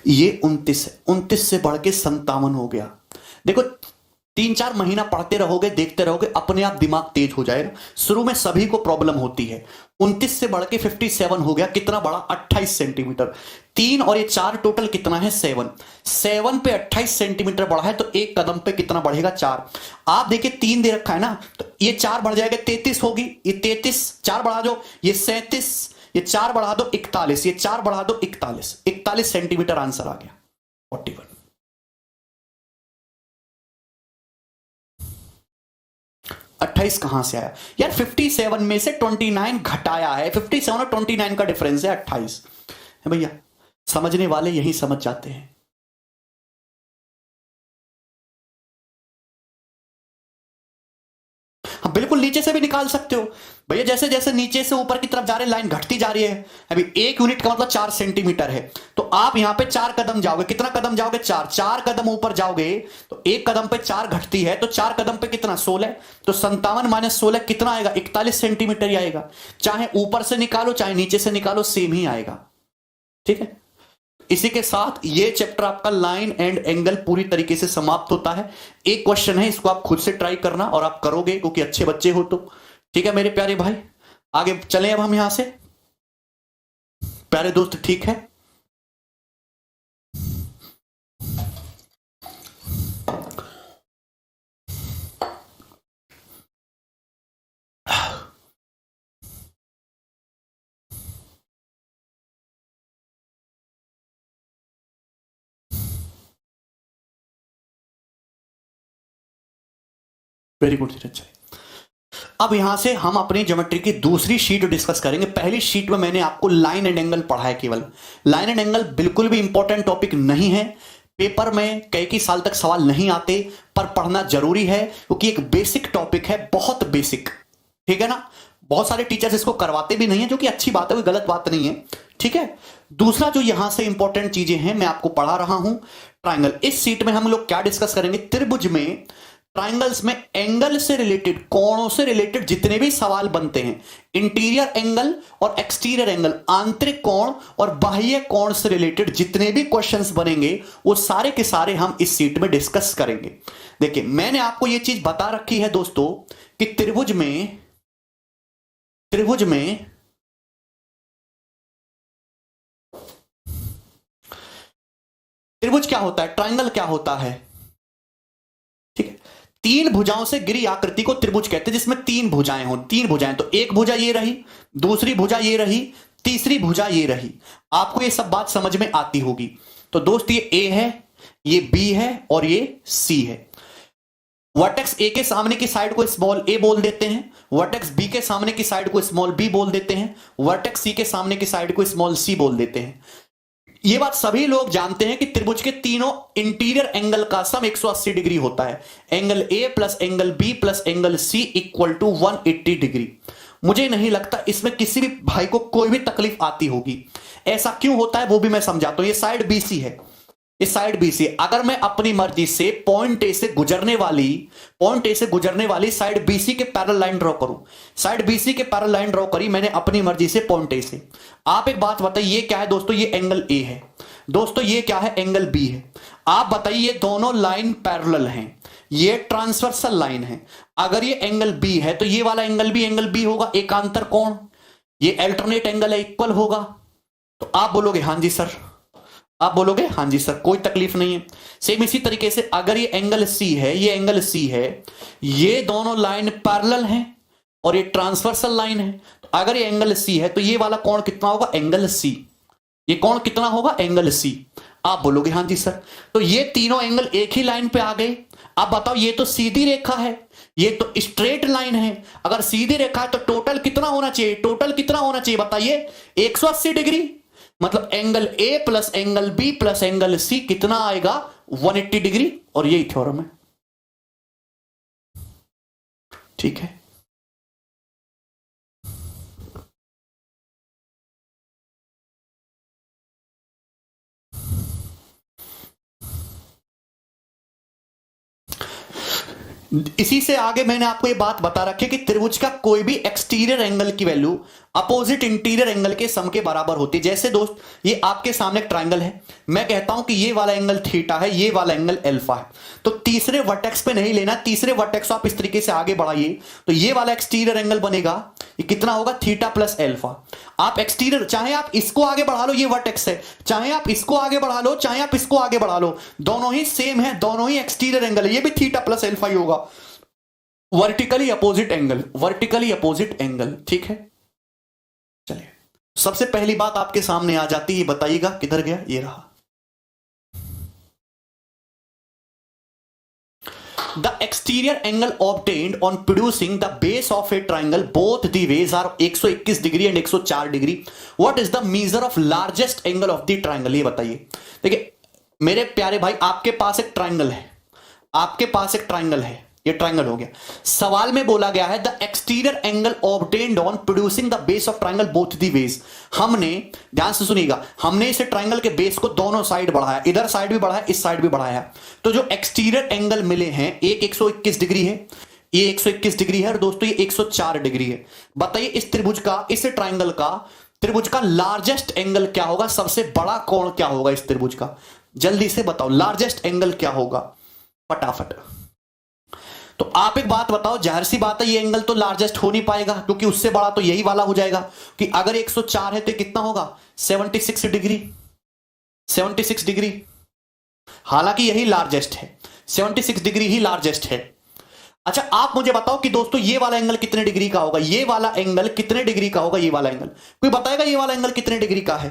ये 29 है, 29 से बढ़ के 57 हो गया। देखो 3-4 महीना पढ़ते रहोगे, देखते रहोगे, अपने आप दिमाग तेज हो जाएगा। शुरू में सभी को प्रॉब्लम होती है। 29 से बढ़ के 57 हो गया, कितना बड़ा 28 सेंटीमीटर। 3 और ये 4 टोटल कितना है 7, 7 पे 28 सेंटीमीटर बढ़ा है, तो एक कदम पे कितना बढ़ेगा 4। आप देखिए 3 दे रखा है ना, तो ये 4 बढ़ जाएगा 33 होगी, ये 33, 4 बढ़ा दो ये 37, ये 4 बढ़ा दो 41, ये 4 बढ़ा दो 41, 41 सेंटीमीटर आंसर आ गया 41। 28 कहां से आया यार, 57 में से 29 घटाया है, 57 और 29 का डिफरेंस है 28 है भैया। समझने वाले यही समझ जाते हैं। हाँ बिल्कुल, नीचे से भी निकाल सकते हो भैया। जैसे जैसे नीचे से ऊपर की तरफ जा रहे लाइन घटती जा रही है। अभी 1 यूनिट का मतलब 4 सेंटीमीटर है, तो आप यहां पे 4 कदम जाओगे, कितना कदम जाओगे 4, 4 कदम ऊपर जाओगे तो एक कदम पे 4 घटती है, तो 4 कदम पे कितना 16, तो 57 माइनस 16 कितना आएगा 41 सेंटीमीटर ही आएगा। चाहे ऊपर से निकालो चाहे नीचे से निकालो सेम ही आएगा। ठीक है, इसी के साथ ये चैप्टर आपका लाइन एंड एंगल पूरी तरीके से समाप्त होता है। एक क्वेश्चन है, इसको आप खुद से ट्राई करना और आप करोगे क्योंकि अच्छे बच्चे हो तो। ठीक है मेरे प्यारे भाई, आगे चलें अब हम यहां से। प्यारे दोस्त ठीक है, वेरी गुड धीरज भाई। अब यहां से हम अपनी ज्योमेट्री की दूसरी शीट डिस्कस करेंगे। पहली शीट में मैंने आपको लाइन एंड एंगल पढ़ा है केवल। लाइन एंड एंगल बिल्कुल भी इंपॉर्टेंट टॉपिक नहीं है, पेपर में कई साल तक सवाल नहीं आते, पर पढ़ना जरूरी है क्योंकि एक बेसिक टॉपिक है, बहुत बेसिक। ठीक है ना, बहुत सारे टीचर्स इसको करवाते भी नहीं है, जो कि अच्छी बात है, कोई गलत बात नहीं है। ठीक है, दूसरा जो यहां से इंपॉर्टेंट चीजें हैं मैं आपको पढ़ा रहा हूं ट्राइंगल। इस शीट में हम लोग क्या डिस्कस करेंगे, त्रिभुज में ट्राइंगल्स में एंगल से रिलेटेड, कोणों से रिलेटेड जितने भी सवाल बनते हैं, इंटीरियर एंगल और एक्सटीरियर एंगल, आंतरिक कोण और बाह्य कोण से रिलेटेड जितने भी क्वेश्चंस बनेंगे वो सारे के सारे हम इस सीट में डिस्कस करेंगे। देखिए मैंने आपको ये चीज बता रखी है दोस्तों कि त्रिभुज में त्रिभुज क्या होता है, ट्राइंगल क्या होता है, ठीक है। तीन भुजाओं से घिरी आकृति को त्रिभुज कहते हैं, जिसमें तीन भुजाएं हो, तीन भुजाएं, तो एक भुजा ये रही, दूसरी भुजा ये रही, तीसरी भुजा ये रही। आपको ये सब बात समझ में आती होगी। तो दोस्त ये ए है, ये बी है और ये सी है। वर्टेक्स ए के सामने की साइड को स्मॉल ए बोल देते हैं, वर्टेक्स बी के सामने की साइड को स्मॉल बी बोल देते हैं, वर्टेक्स सी के सामने की साइड को स्मॉल सी बोल देते हैं। ये बात सभी लोग जानते हैं कि त्रिभुज के तीनों इंटीरियर एंगल का सम 180 डिग्री होता है। Angle A plus angle B plus angle C equal to 180 degree. मुझे नहीं लगता इसमें किसी भी भाई को कोई भी तकलीफ आती होगी। ऐसा क्यों होता है वो भी मैं समझाता हूं। ये साइड बीसी है, इस साइड बी से अगर मैं अपनी मर्जी से पॉइंट ए से गुजरने वाली साइड बीसी के पैरेलल लाइन ड्रॉ करूं, साइड बीसी के पैरेलल लाइन ड्रॉ करी मैंने अपनी मर्जी से पॉइंट ए से। आप एक बात बताइए ये क्या है दोस्तों, ये एंगल ए है दोस्तों, ये क्या है एंगल बी है। आप बताइए ये दोनों लाइन पैरेलल हैं, ये ट्रांसवर्सल लाइन है। अगर ये एंगल बी है तो ये वाला एंगल बी होगा, एकांतर कोण, ये अल्टरनेट एंगल है, इक्वल होगा। तो आप बोलोगे हां जी सर, आप बोलोगे हां जी सर, कोई तकलीफ नहीं है। सेम इसी तरीके से अगर ये एंगल सी है, ये एंगल सी है, ये दोनों लाइन पैरेलल हैं और ये ट्रांसवर्सल लाइन है। तो अगर ये एंगल सी है तो ये वाला कोण कितना होगा, एंगल सी। ये कोण कितना होगा, एंगल सी। आप बोलोगे हां जी सर। तो ये तीनों एंगल एक ही लाइन पे आ गए। अब बताओ ये तो सीधी रेखा है, ये तो स्ट्रेट लाइन है। अगर सीधी रेखा है तो टोटल कितना होना चाहिए, टोटल कितना होना चाहिए बताइए, 180 डिग्री। मतलब angle A plus angle B plus angle C कितना आएगा, 180 डिग्री। और यही थ्योरम है, ठीक है। इसी से आगे मैंने आपको ये बात बता रखी है कि त्रिभुज का कोई भी एक्सटीरियर एंगल की वैल्यू अपोजिट इंटीरियर एंगल के सम के बराबर होती है। जैसे दोस्त ये आपके सामने एक ट्राइंगल है, मैं कहता हूं कि ये वाला एंगल थीटा है, ये वाला एंगल अल्फा है। तो तीसरे वर्टेक्स पे नहीं लेना, तीसरे वर्टेक्स को आप इस तरीके से आगे बढ़ाइए तो ये वाला एक्सटीरियर एंगल बनेगा, ये कितना होगा, थीटा प्लस अल्फा। आप एक्सटीरियर चाहे आप इसको आगे बढ़ा लो, ये वर्टेक्स है, चाहे आप इसको आगे बढ़ा लो, चाहे आप इसको आगे बढ़ा लो, दोनों ही सेम है, दोनों ही एक्सटीरियर एंगल है, ये भी थीटा प्लस अल्फा ही होगा। Vertically opposite angle, vertically opposite angle, ठीक है। चलिए सबसे पहली बात आपके सामने आ जाती है, बताइएगा किधर गया, ये रहा। The exterior angle obtained on producing the base of a triangle, both the ways are 121 degree and 104 degree. What is the measure of largest angle of the triangle? ये बताइए। देखिए मेरे प्यारे भाई, आपके पास एक ट्राइंगल है, आपके पास एक ट्राइंगल है, ये ट्राइंगल हो गया। सवाल में बोला गया है the exterior angle obtained on producing the base of triangle both the ways. हमने, ध्यान से सुनिएगा, हमने इसे ट्राइंगल के बेस को दोनों साइड बढ़ाया, इधर साइड भी बढ़ाया, इस साइड भी बढ़ाया। तो जो एक्सटीरियर एंगल मिले हैं, एक 121 डिग्री है, ये 121 डिग्री है और दोस्तों ये 104 डिग्री है। बताइए इस त्रिभुज का, इस ट्राइंगल का, त्रिभुज का लार्जेस्ट एंगल क्या होगा, सबसे बड़ा कोण क्या होगा इस त्रिभुज का, जल्दी से बताओ लार्जेस्ट एंगल क्या होगा, फटाफट। तो आप एक बात बताओ, जाहिर सी बात है ये एंगल तो लार्जेस्ट हो नहीं पाएगा, क्योंकि उससे बड़ा तो यही वाला हो जाएगा। कि अगर 104 है तो कितना होगा, 76 डिग्री, 76 डिग्री। हालांकि यही लार्जेस्ट है, 76 डिग्री ही लार्जेस्ट है। अच्छा आप मुझे बताओ कि दोस्तों ये वाला एंगल कितने डिग्री का होगा, ये वाला एंगल कितने डिग्री का होगा, ये वाला एंगल कोई बताएगा ये वाला एंगल कितने डिग्री का है,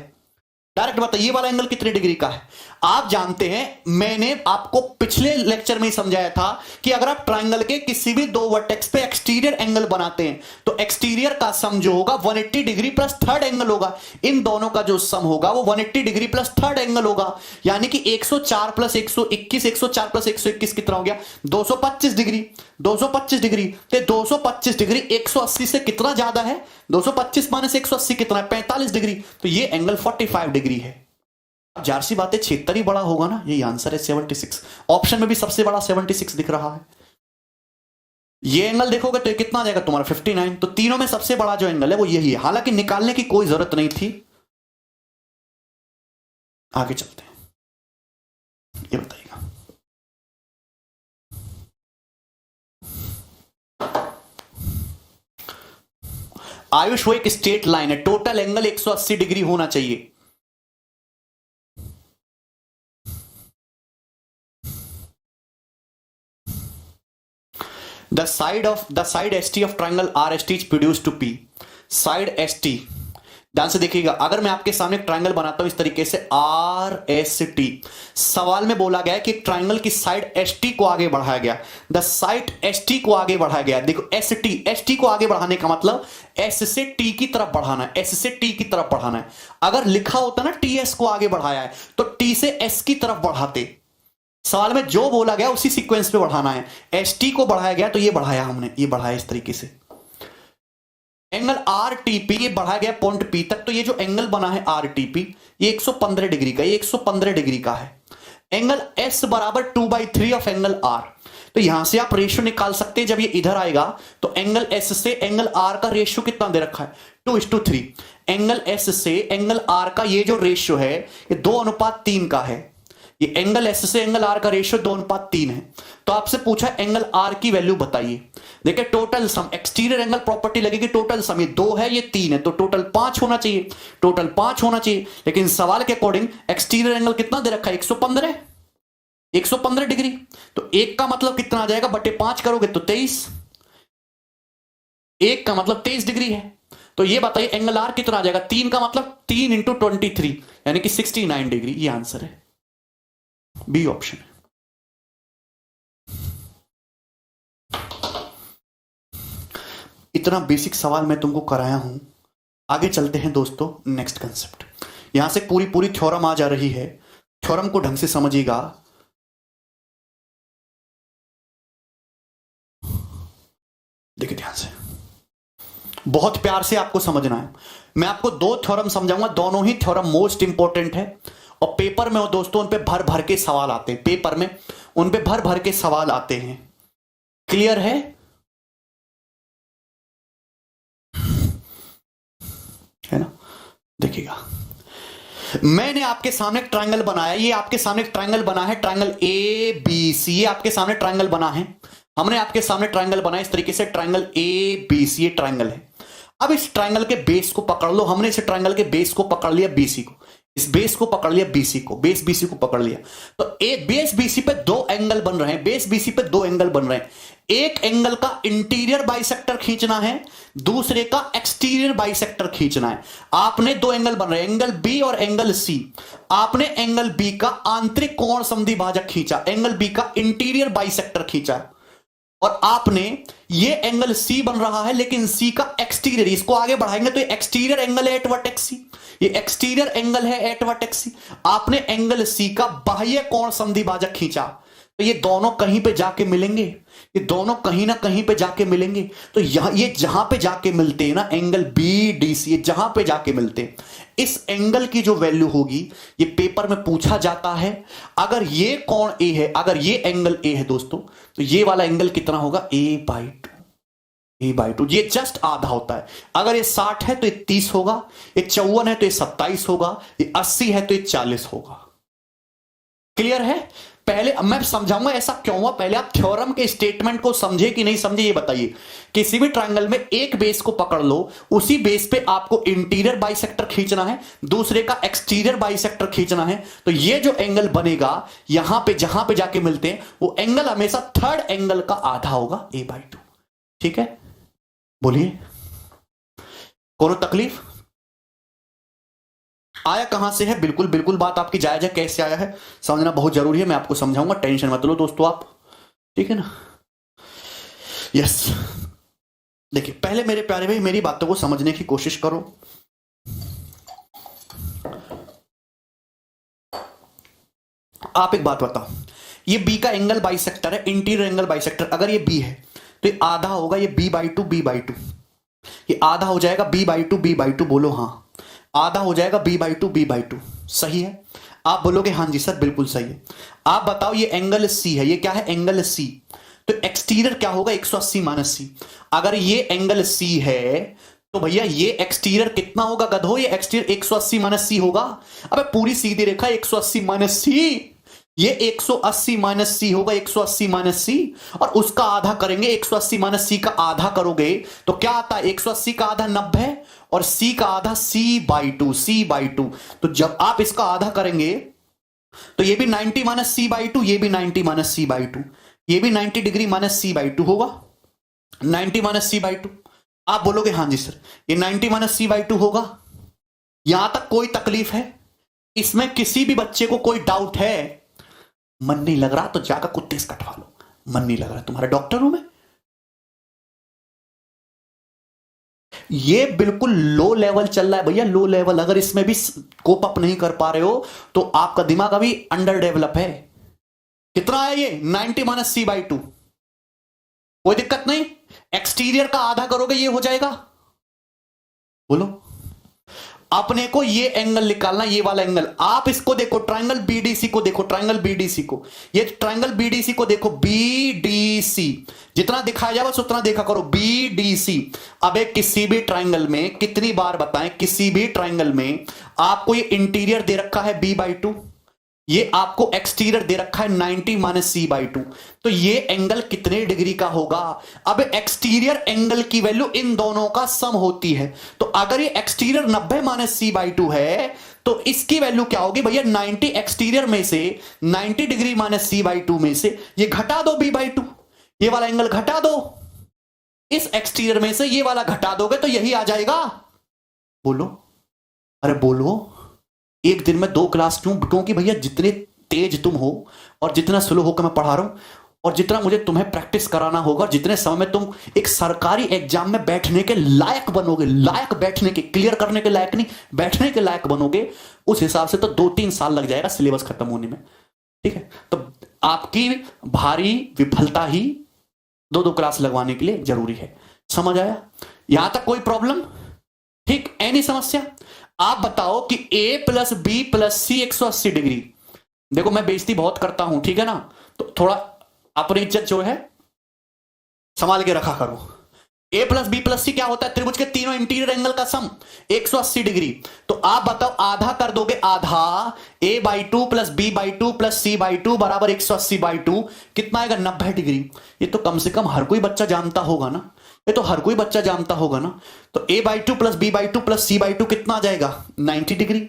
डायरेक्ट बताइए ये वाला एंगल कितने डिग्री का है। आप जानते हैं, मैंने आपको पिछले लेक्चर में ही समझाया था कि अगर आप ट्राइंगल के किसी भी दो वर्टेक्स पे एक्सटीरियर एंगल बनाते हैं तो एक्सटीरियर का सम जो होगा 180 डिग्री प्लस थर्ड एंगल होगा। इन दोनों का जो सम होगा वो 180 डिग्री प्लस थर्ड एंगल होगा। यानी कि 104 प्लस 121, 104 प्लस 121 कितना हो गया, 225 डिग्री। 225 डिग्री, तो 225 डिग्री 180 से कितना ज्यादा है, 225 माइनस 180 कितना है, 45 डिग्री। तो ये एंगल 45 डिग्री है। जाहिर सी बात है क्षेत्र ही बड़ा होगा ना, यही आंसर है 76। ऑप्शन में भी सबसे बड़ा 76 दिख रहा है। ये एंगल देखोगे तो ये कितना आ जाएगा तुम्हारा 59। तो तीनों में सबसे बड़ा जो एंगल है वो यही है, हालांकि निकालने की कोई जरूरत नहीं थी। आगे चलते हैं, ये बताइएगा। आयुष वो एक स्ट्रेट लाइन है, टोटल एंगल 180 डिग्री होना चाहिए। The side ST of triangle RST is produced to P. Side ST, ध्यान से देखिएगा, अगर मैं आपके सामने एक ट्राइंगल बनाता हूं इस तरीके से RST, सवाल में बोला गया है कि ट्राइंगल की साइड ST को आगे बढ़ाया गया, द साइड ST को आगे बढ़ाया गया। देखो ST को आगे बढ़ाने का मतलब S से T की तरफ बढ़ाना है, S से T की तरफ बढ़ाना है। अगर लिखा होता ना TS को आगे बढ़ाया है तो T से S की तरफ बढ़ाते। सवाल में जो बोला गया उसी सीक्वेंस पे बढ़ाना है। ST को बढ़ाया गया तो ये बढ़ाया हमने, ये बढ़ाया इस तरीके से। एंगल RTP ये बढ़ाया गया पॉइंट P तक, तो ये जो एंगल बना है RTP ये 115 डिग्री का, ये 115 डिग्री का है। एंगल S बराबर 2/3 ऑफ एंगल R, तो यहां से आप रेशियो निकाल सकते हैं। जब ये इधर आएगा तो एंगल S से एंगल R का रेशियो कितना दे रखा है 2:3। एंगल S से एंगल R का ये जो रेशियो है ये 2:3 का है। ये एंगल S से एंगल R का रेशियो 2:3 है। तो आपसे पूछा एंगल R की वैल्यू बताइए। देखिए total sum, exterior angle property लगेगी, टोटल सम, ये 2 है ये 3 है, तो टोटल 5 होना चाहिए, टोटल 5 होना चाहिए। लेकिन सवाल के अकॉर्डिंग एक्सटीरियर एंगल कितना दे रखा है 115 डिग्री। तो 1 का मतलब कितना आ जाएगा, बटे 5 करोगे तो 23, 1 का मतलब 23 डिग्री है। तो ये बताइए एंगल R कितना आ जाएगा, 3 का मतलब 3 × 23 यानी कि 69 डिग्री। ये आंसर है, बी ऑप्शन है। इतना बेसिक सवाल मैं तुमको कराया हूं। आगे चलते हैं दोस्तों नेक्स्ट कंसेप्ट। यहां से पूरी थ्योरम आ जा रही है, थ्योरम को ढंग से समझिएगा। देखिए ध्यान से, बहुत प्यार से आपको समझना है। मैं आपको 2 थ्योरम समझाऊंगा, दोनों ही थ्योरम मोस्ट इंपॉर्टेंट है और पेपर में दोस्तों उन पे भर भर के सवाल आते हैं, पेपर में उन पे भर भर के सवाल आते हैं। क्लियर है? है ना? देखिएगा, मैंने आपके सामने एक ट्रायंगल बनाया, ये आपके सामने एक ट्रायंगल बना है, ट्रायंगल ABC, ये आपके सामने ट्रायंगल बना है। हमने आपके सामने ट्रायंगल बनाया इस तरीके से, ट्रायंगल ABC, ये ट्रायंगल है। अब इस ट्रायंगल के बेस को पकड़ लो, हमने इस ट्रायंगल के बेस को पकड़ लिया BC को, इस बेस को पकड़ लिया BC को, बेस BC को पकड़ लिया। तो बेस BC पे 2 एंगल बन रहे हैं, बेस BC पे 2 एंगल बन रहे हैं। एक एंगल का इंटीरियर बाइसेक्टर खींचना है, दूसरे का एक्सटीरियर बाइसेक्टर खींचना है। आपने 2 एंगल बन रहे हैं, एंगल B और एंगल C। आपने एंगल B का आंतरिक कोण समद्विभाजक खींचा, एंगल B का इंटीरियर बाइसेक्टर खींचा, और आपने ये एंगल C बन रहा है लेकिन C का एक्सटीरियर, इसको आगे बढ़ाएंगे तो ये एक्सटीरियर एंगल है एट वर्टेक्स C, ये एक्सटीरियर एंगल है एट वर्टेक्स C। आपने एंगल C का बाह्य कोण समद्विभाजक खींचा, तो ये दोनों कहीं पे जाके मिलेंगे, ये दोनों कहीं ना कहीं पे जाके मिलेंगे। तो यहां ये जहां पे जाके मिलते हैं ना, एंगल BDC, ये जहां पे जाके मिलते हैं, इस एंगल की जो वैल्यू होगी ये पेपर में पूछा जाता है। अगर ये कोण A है, अगर ये एंगल A है दोस्तों, तो ये वाला एंगल कितना होगा A/2, ये जस्ट आधा होता है। अगर ये 60 है तो ये 30 होगा, ये 54 है तो ये 27 होगा, ये 80 है तो ये 40 होगा। क्लियर है? पहले मैं समझाऊंगा ऐसा क्यों हुआ, पहले आप थ्योरम के स्टेटमेंट को समझे कि नहीं समझे ये बताइए। किसी भी ट्रायंगल में एक बेस को पकड़ लो, उसी बेस पे आपको इंटीरियर बाइसेक्टर खींचना है, दूसरे का एक्सटीरियर बाइसेक्टर खींचना है। तो ये जो एंगल बनेगा यहां पे जहां पे जाके मिलते हैं, वो एंगल हमेशा थर्ड एंगल का आधा होगा A/2। ठीक है, बोलिए, कोनो तकलीफ? आया कहां से है? बिल्कुल बिल्कुल बात आपकी जायज है, कैसे आया है समझना बहुत जरूरी है, मैं आपको समझाऊंगा, टेंशन मत लो दोस्तों आप, ठीक है ना? यस, देखिए पहले मेरे प्यारे भाई मेरी बातों को समझने की कोशिश करो। आप एक बात बताओ, ये B का एंगल बाइसेक्टर है, इंटीरियर एंगल बाइसेक्टर, अगर ये B है तो ये आधा होगा, ये B/2, ये आधा हो जाएगा B/2, बोलो हाँ, आधा हो जाएगा B/2, सही है? आप बोलोगे हाँ जी सर बिल्कुल सही है। आप बताओ ये एंगल C है, ये क्या है? Angle C। तो तो एक्सटीरियर क्या होगा 180 माइनस सी। अगर ये एंगल सी है तो भैया ये एक्सटीरियर कितना होगा गधो, ये एक्सटीरियर 180 माइनस सी होगा। अबे पूरी सीधी रेखा 180 माइनस सी, ये 180 माइनस सी होगा, 180 माइनस सी, और उसका आधा करेंगे। 180 माइनस सी का आधा करोगे तो क्या आता है, 180 का आधा 90 और सी का आधा c/2, c/2। तो जब आप इसका आधा करेंगे तो ये भी 90 माइनस c/2, ये भी 90 माइनस c/2, ये भी 90 डिग्री माइनस c/2 होगा, 90 माइनस c/2। आप बोलोगे हाँ जी सर ये 90 माइनस c/2 होगा। यहां तक कोई तकलीफ है, इसमें किसी भी बच्चे को कोई डाउट है? मन नहीं लग रहा तो जाकर कुत्ते से कटवा लो, मन नहीं लग रहा तुम्हारा डॉक्टर हूं मैं। ये बिल्कुल लो लेवल चल रहा है भैया, लो लेवल। अगर इसमें भी कोप अप नहीं कर पा रहे हो तो आपका दिमाग अभी अंडर डेवलप है। कितना है ये 90 माइनस c/2, कोई दिक्कत नहीं। एक्सटीरियर का आधा करोगे ये हो जाएगा। बोलो, अपने को ये एंगल निकालना, ये वाला एंगल। आप इसको देखो, ट्रायंगल बीडीसी को देखो, ट्रायंगल बीडीसी को, ये ट्रायंगल बीडीसी को देखो, बीडीसी जितना दिखाया जाए बस उतना देखा करो, बीडीसी। अब एक किसी भी ट्रायंगल में, कितनी बार बताएं, किसी भी ट्रायंगल में आपको ये इंटीरियर दे रखा है b/2, ये आपको एक्सटीरियर दे रखा है 90 माइनस c/2, तो ये एंगल कितने डिग्री का होगा? अब एक्सटीरियर एंगल की वैल्यू इन दोनों का सम होती है, तो अगर ये एक्सटीरियर 90 माइनस c/2 है तो इसकी वैल्यू क्या होगी भैया, 90 एक्सटीरियर में से 90 डिग्री माइनस c/2 में से ये घटा दो b/2, ये वाला एंगल घटा दो, इस एक्सटीरियर में से ये वाला घटा दोगे तो यही आ जाएगा। बोलो, अरे बोलो, एक दिन में 2 क्लास क्यों? क्योंकि भैया जितने तेज तुम हो और जितना स्लो होकर मैं पढ़ा रहा हूं और जितना मुझे तुम्हें प्रैक्टिस कराना होगा, जितने समय में तुम एक सरकारी एग्जाम में बैठने के लायक बनोगे, लायक बैठने के, क्लियर करने के लायक नहीं, बैठने के लायक बनोगे, उस हिसाब से तो 2-3 साल लग जाएगा सिलेबस खत्म होने में। ठीक है, तो आपकी भारी विफलता ही 2-2 क्लास लगवाने के लिए जरूरी है। समझ आया? यहां तक कोई प्रॉब्लम? ठीक, एनी समस्या? आप बताओ कि a plus B plus C 180 degree. देखो मैं बेइज्जती बहुत करता हूं, ठीक है ना, तो थोड़ा अपनी इज्जत जो है संभाल के रखा करो। a प्लस बी प्लस सी क्या होता है? त्रिभुज के तीनों इंटीरियर एंगल का सम 180 डिग्री। तो आप बताओ, आधा कर दोगे, आधा a/2 plus b/2 plus c/2 बराबर 180/2, कितना आएगा? 90 डिग्री। ये तो कम से कम हर कोई बच्चा जानता होगा ना, ये तो हर कोई बच्चा जानता होगा ना। तो a/2 plus b/2 plus c/2 कितना आ जाएगा? 90 डिग्री।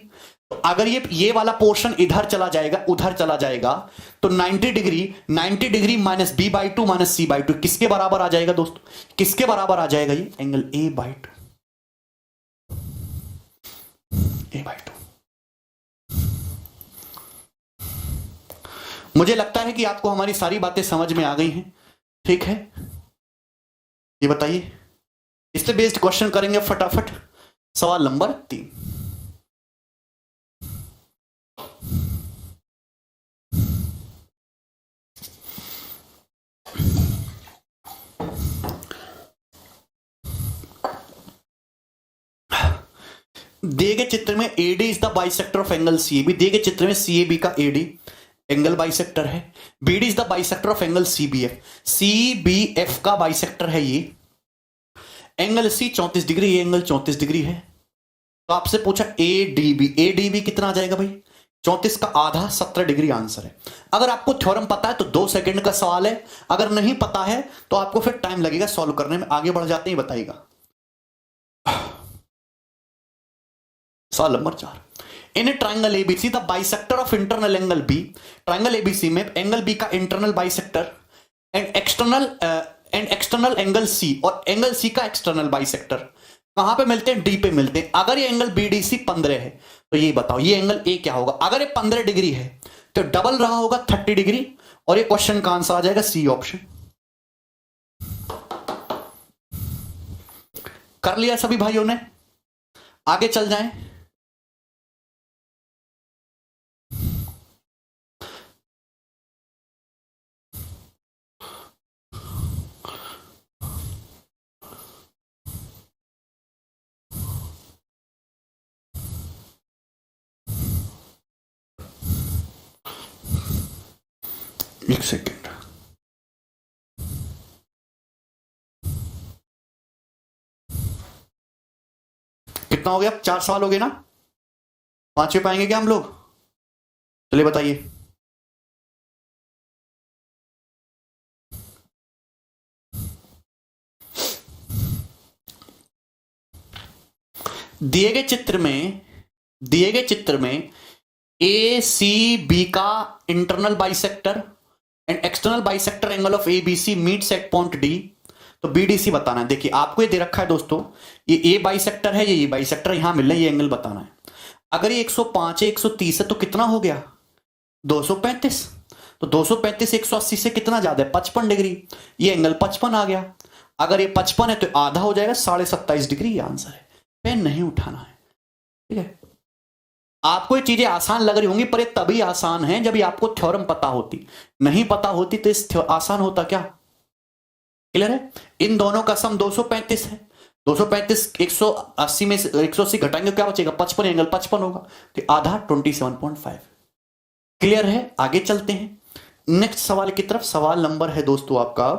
तो अगर ये वाला पोर्शन इधर चला जाएगा, उधर चला जाएगा, तो 90 degree minus b/2 minus c/2 किसके बराबर आ जाएगा दोस्तों? किसके बराबर आ जाएगा? ये एंगल a/2, a/2। मुझे लगता है कि आपको हमारी सारी बातें समझ में आ गई हैं। ठीक है, ये बताइए, इस पे बेस्ड क्वेश्चन करेंगे फटाफट। सवाल नंबर 3, दिए गए चित्र में AD is the bisector of angle CAB। दिए गए चित्र में CAB का AD एंगल बाइसेक्टर है, BD is the bisector of angle CBF। CBF का बाइसेक्टर है ये एंगल C 34 डिग्री, ये एंगल 34 डिग्री है। तो आपसे पूछा ADB कितना आ जाएगा भाई? 34 का आधा 17 डिग्री आंसर है। अगर आपको थ्योरम पता है तो 2 सेकंड का सवाल है, अगर नहीं पता है तो आपको फिर टाइम लगेगा सॉल्व करने में। आगे बढ़ जाते हैं, बताइएगा। सवाल number 4, in triangle ABC the bisector of internal angle B। Triangle ABC में एंगल B का internal bisector and external angle C और एंगल C का एक्सटर्नल बाइसेक्टर कहां पे मिलते हैं? D पे मिलते हैं। अगर ये एंगल BDC 15 है तो ये बताओ ये एंगल A क्या होगा? अगर ये 15 डिग्री है तो डबल रहा होगा 30 डिग्री, और ये क्वेश्चन का आंसर आ जाएगा C ऑप्शन। कर लिया सभी भाइयों ने? आगे चल जाएं। एक सेकेंड, कितना हो गया? 4 सवाल हो गए ना? 5वें पाएंगे क्या हम लोग? चलिए बताइए। दिए गए चित्र में ए सी बी का internal bisector and external bisector angle of A B C meets at point D. तो बीडीसी बताना है। देखिए आपको ये दे रखा है दोस्तों, ये ए बाइसेक्टर है, ये बाइसेक्टर यहां मिल रहा है, ये एंगल बताना है। अगर ये 105 है 130 है तो कितना हो गया? 235। तो 235 180 से कितना ज्यादा है? 55 डिग्री। ये एंगल 55 आ गया। अगर ये 55 है तो आधा हो जाएगा 27.5 डिग्री। ये आंसर है। पेन नहीं उठाना है, ठीक है। आपको ये चीजें आसान लग रही होंगी पर ये तभी आसान है जब ये आपको थ्योरम पता होती। नहीं पता होती तो इस आसान होता क्या? क्लियर है? इन दोनों का सम 235 है। 235 180 में से 180 घटाएंगे क्या बचेगा? 55। एंगल 55 होगा तो आधा 27.5। क्लियर है? आगे चलते हैं नेक्स्ट सवाल की तरफ। सवाल नंबर है दोस्तों आपका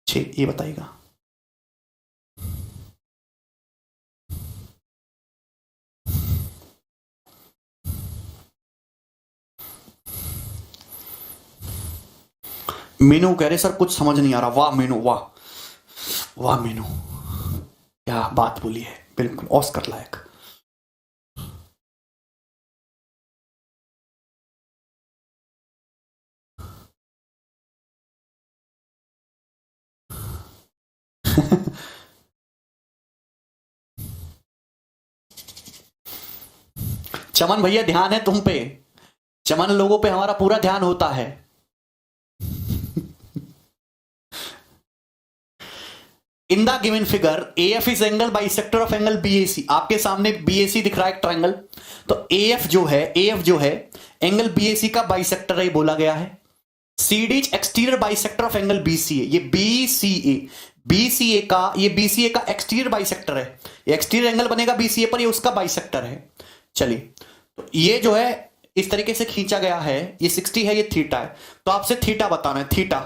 6। ये बताइएगा। मीनू कह रहे सर कुछ समझ नहीं आ रहा। वाह मीनू, वाह वाह मीनू, क्या बात बोली है, बिल्कुल ऑस्कर लायक। चमन भैया ध्यान है तुम पे, चमन लोगों पे हमारा पूरा ध्यान होता है। In the given figure AF is angle bisector of angle BAC। आपके सामने BAC दिख रहा है एक ट्रायंगल, तो AF जो है एंगल BAC का बाइसेक्टर है, बोला गया है। CD is exterior bisector of angle BCA। ये BCA का एक्सटीरियर बाइसेक्टर है। ये एक्सटीरियर एंगल बनेगा BCA पर, ये उसका बाइसेक्टर है। चलिए तो ये जो है इस तरीके से खींचा गया है, ये 60 है, ये थीटा है। तो आपसे थीटा बताना है। थीटा